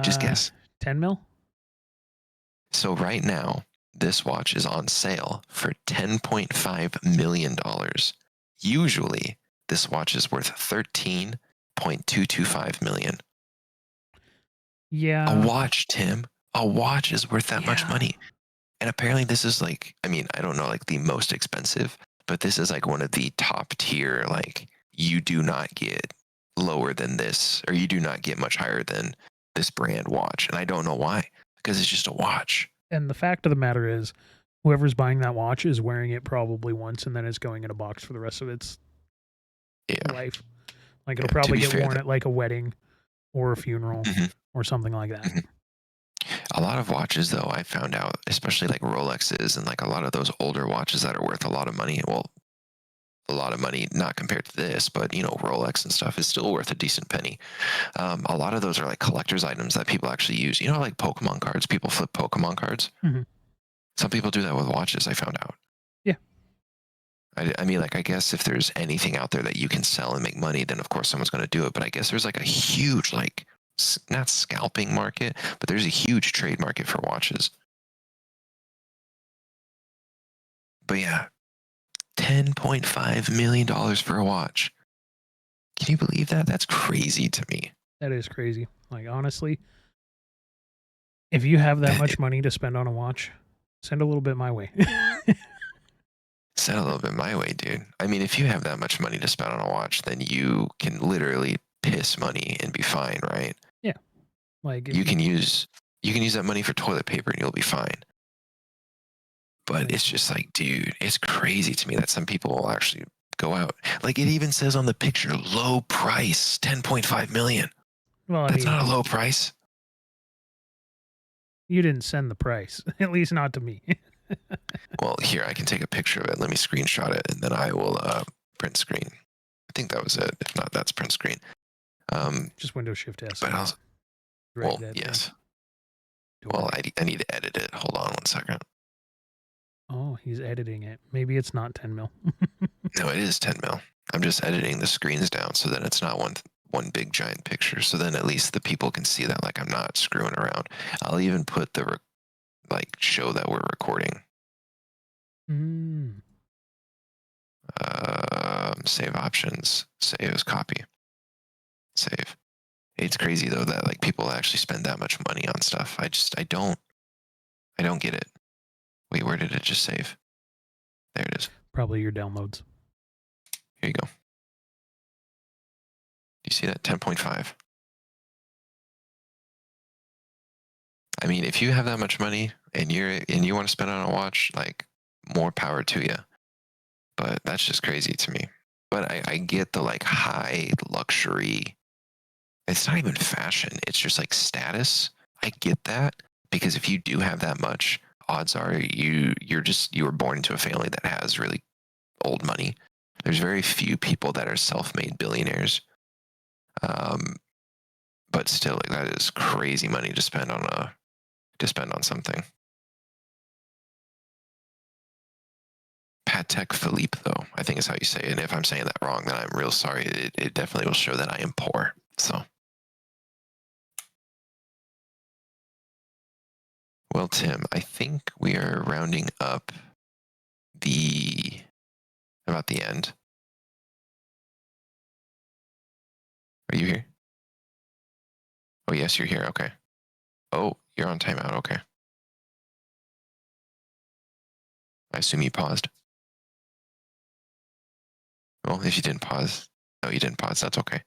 B: Just guess.
A: 10 mil?
B: So right now, this watch is on sale for $10.5 million. Usually, this watch is worth $13.225 million.
A: Yeah.
B: A watch, Tim. A watch is worth that much money. And apparently this is like, I mean, I don't know, like the most expensive, but this is like one of the top tier, like you do not get lower than this, or you do not get much higher than this brand watch. And I don't know why, because it's just a watch.
A: And the fact of the matter is, whoever's buying that watch is wearing it probably once, and then it's going in a box for the rest of its life. Like it'll probably get worn at like a wedding or a funeral or something like that.
B: A lot of watches, though, I found out, especially like Rolexes and like a lot of those older watches that are worth a lot of money. Well, a lot of money, not compared to this, but you know, Rolex and stuff is still worth a decent penny. A lot of those are like collector's items that people actually use. You know, like Pokemon cards. People flip Pokemon cards. Some people do that with watches, I found out.
A: Yeah.
B: I mean, like, I guess if there's anything out there that you can sell and make money, then of course someone's going to do it. But I guess there's like a huge, like, not scalping market, but there's a huge trade market for watches. But yeah, $10.5 million for a watch. Can you believe that? That's crazy to me.
A: That is crazy. Like, honestly, if you have that much money to spend on a watch, send a little bit my way.
B: Send a little bit my way, dude. I mean, if you have that much money to spend on a watch, then you can literally piss money and be fine, right?
A: Yeah. Like
B: you can use that money for toilet paper and you'll be fine. But it's just like, dude, it's crazy to me that some people will actually go out. Like it even says on the picture, low price, 10.5 million. Well, that's not a low price.
A: You didn't send the price, at least not to me.
B: Well, here, I can take a picture of it. Let me screenshot it, and then I will print screen. I think that was it. If not, that's print screen.
A: Just Windows Shift S.
B: But
A: Right,
B: Well,
A: that thing.
B: yes. Well,
A: Dork.
B: I need to edit it. Hold on 1 second.
A: Oh, he's editing it. Maybe it's not 10 mil.
B: No, it is 10 mil. I'm just editing the screens down so that it's not one big giant picture. So then at least the people can see that like I'm not screwing around. I'll even put the like show that we're recording.
A: Mm.
B: Save options. Save as copy. Save. It's crazy though that like people actually spend that much money on stuff. I don't get it. Wait, where did it just save? There it is.
A: Probably your downloads.
B: Here you go. Do you see that? 10.5. I mean, if you have that much money and you want to spend it on a watch, like more power to you. But that's just crazy to me. But I get the like high luxury. It's not even fashion. It's just like status. I get that because if you do have that much, odds are you were born into a family that has really old money. There's very few people that are self-made billionaires. But still, like, that is crazy money to spend on something. Patek Philippe, though, I think is how you say it. And if I'm saying that wrong, then I'm real sorry. It definitely will show that I am poor. So, well, Tim, I think we are rounding up about the end. Are you here? Oh, yes, you're here. Okay. Oh, you're on timeout. Okay. I assume you paused. Well, if you didn't pause, no, you didn't pause. That's okay.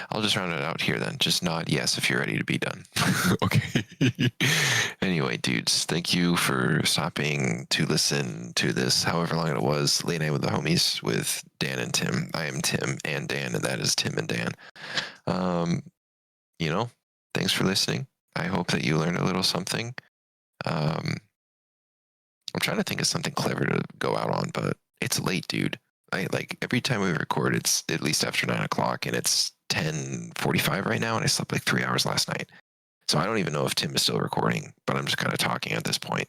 B: I'll just round it out here then. Just nod yes if you're ready to be done. Okay. Anyway, dudes, thank you for stopping to listen to this, however long it was, Late Night with the Homies with Dan and Tim. I am Tim and Dan, and that is Tim and Dan. You know, thanks for listening. I hope that you learned a little something. I'm trying to think of something clever to go out on, but it's late, dude. I like every time we record, it's at least after 9 o'clock, and it's 10:45 right now, and I slept like 3 hours last night. So I don't even know if Tim is still recording, but I'm just kind of talking at this point.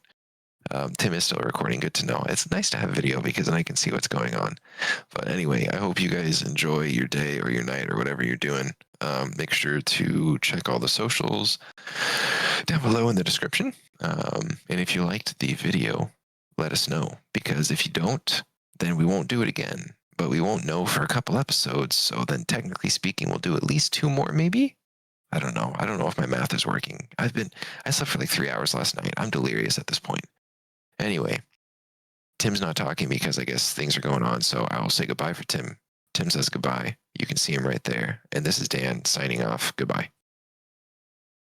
B: Tim is still recording. Good to know. It's nice to have video because then I can see what's going on. But anyway, I hope you guys enjoy your day or your night or whatever you're doing. Make sure to check all the socials down below in the description. And if you liked the video, let us know, because if you don't, then we won't do it again. But we won't know for a couple episodes. So then, technically speaking, we'll do at least 2 more, maybe. I don't know. I don't know if my math is working. I slept for like 3 hours last night. I'm delirious at this point. Anyway, Tim's not talking because I guess things are going on. So I will say goodbye for Tim. Tim says goodbye. You can see him right there. And this is Dan signing off. Goodbye.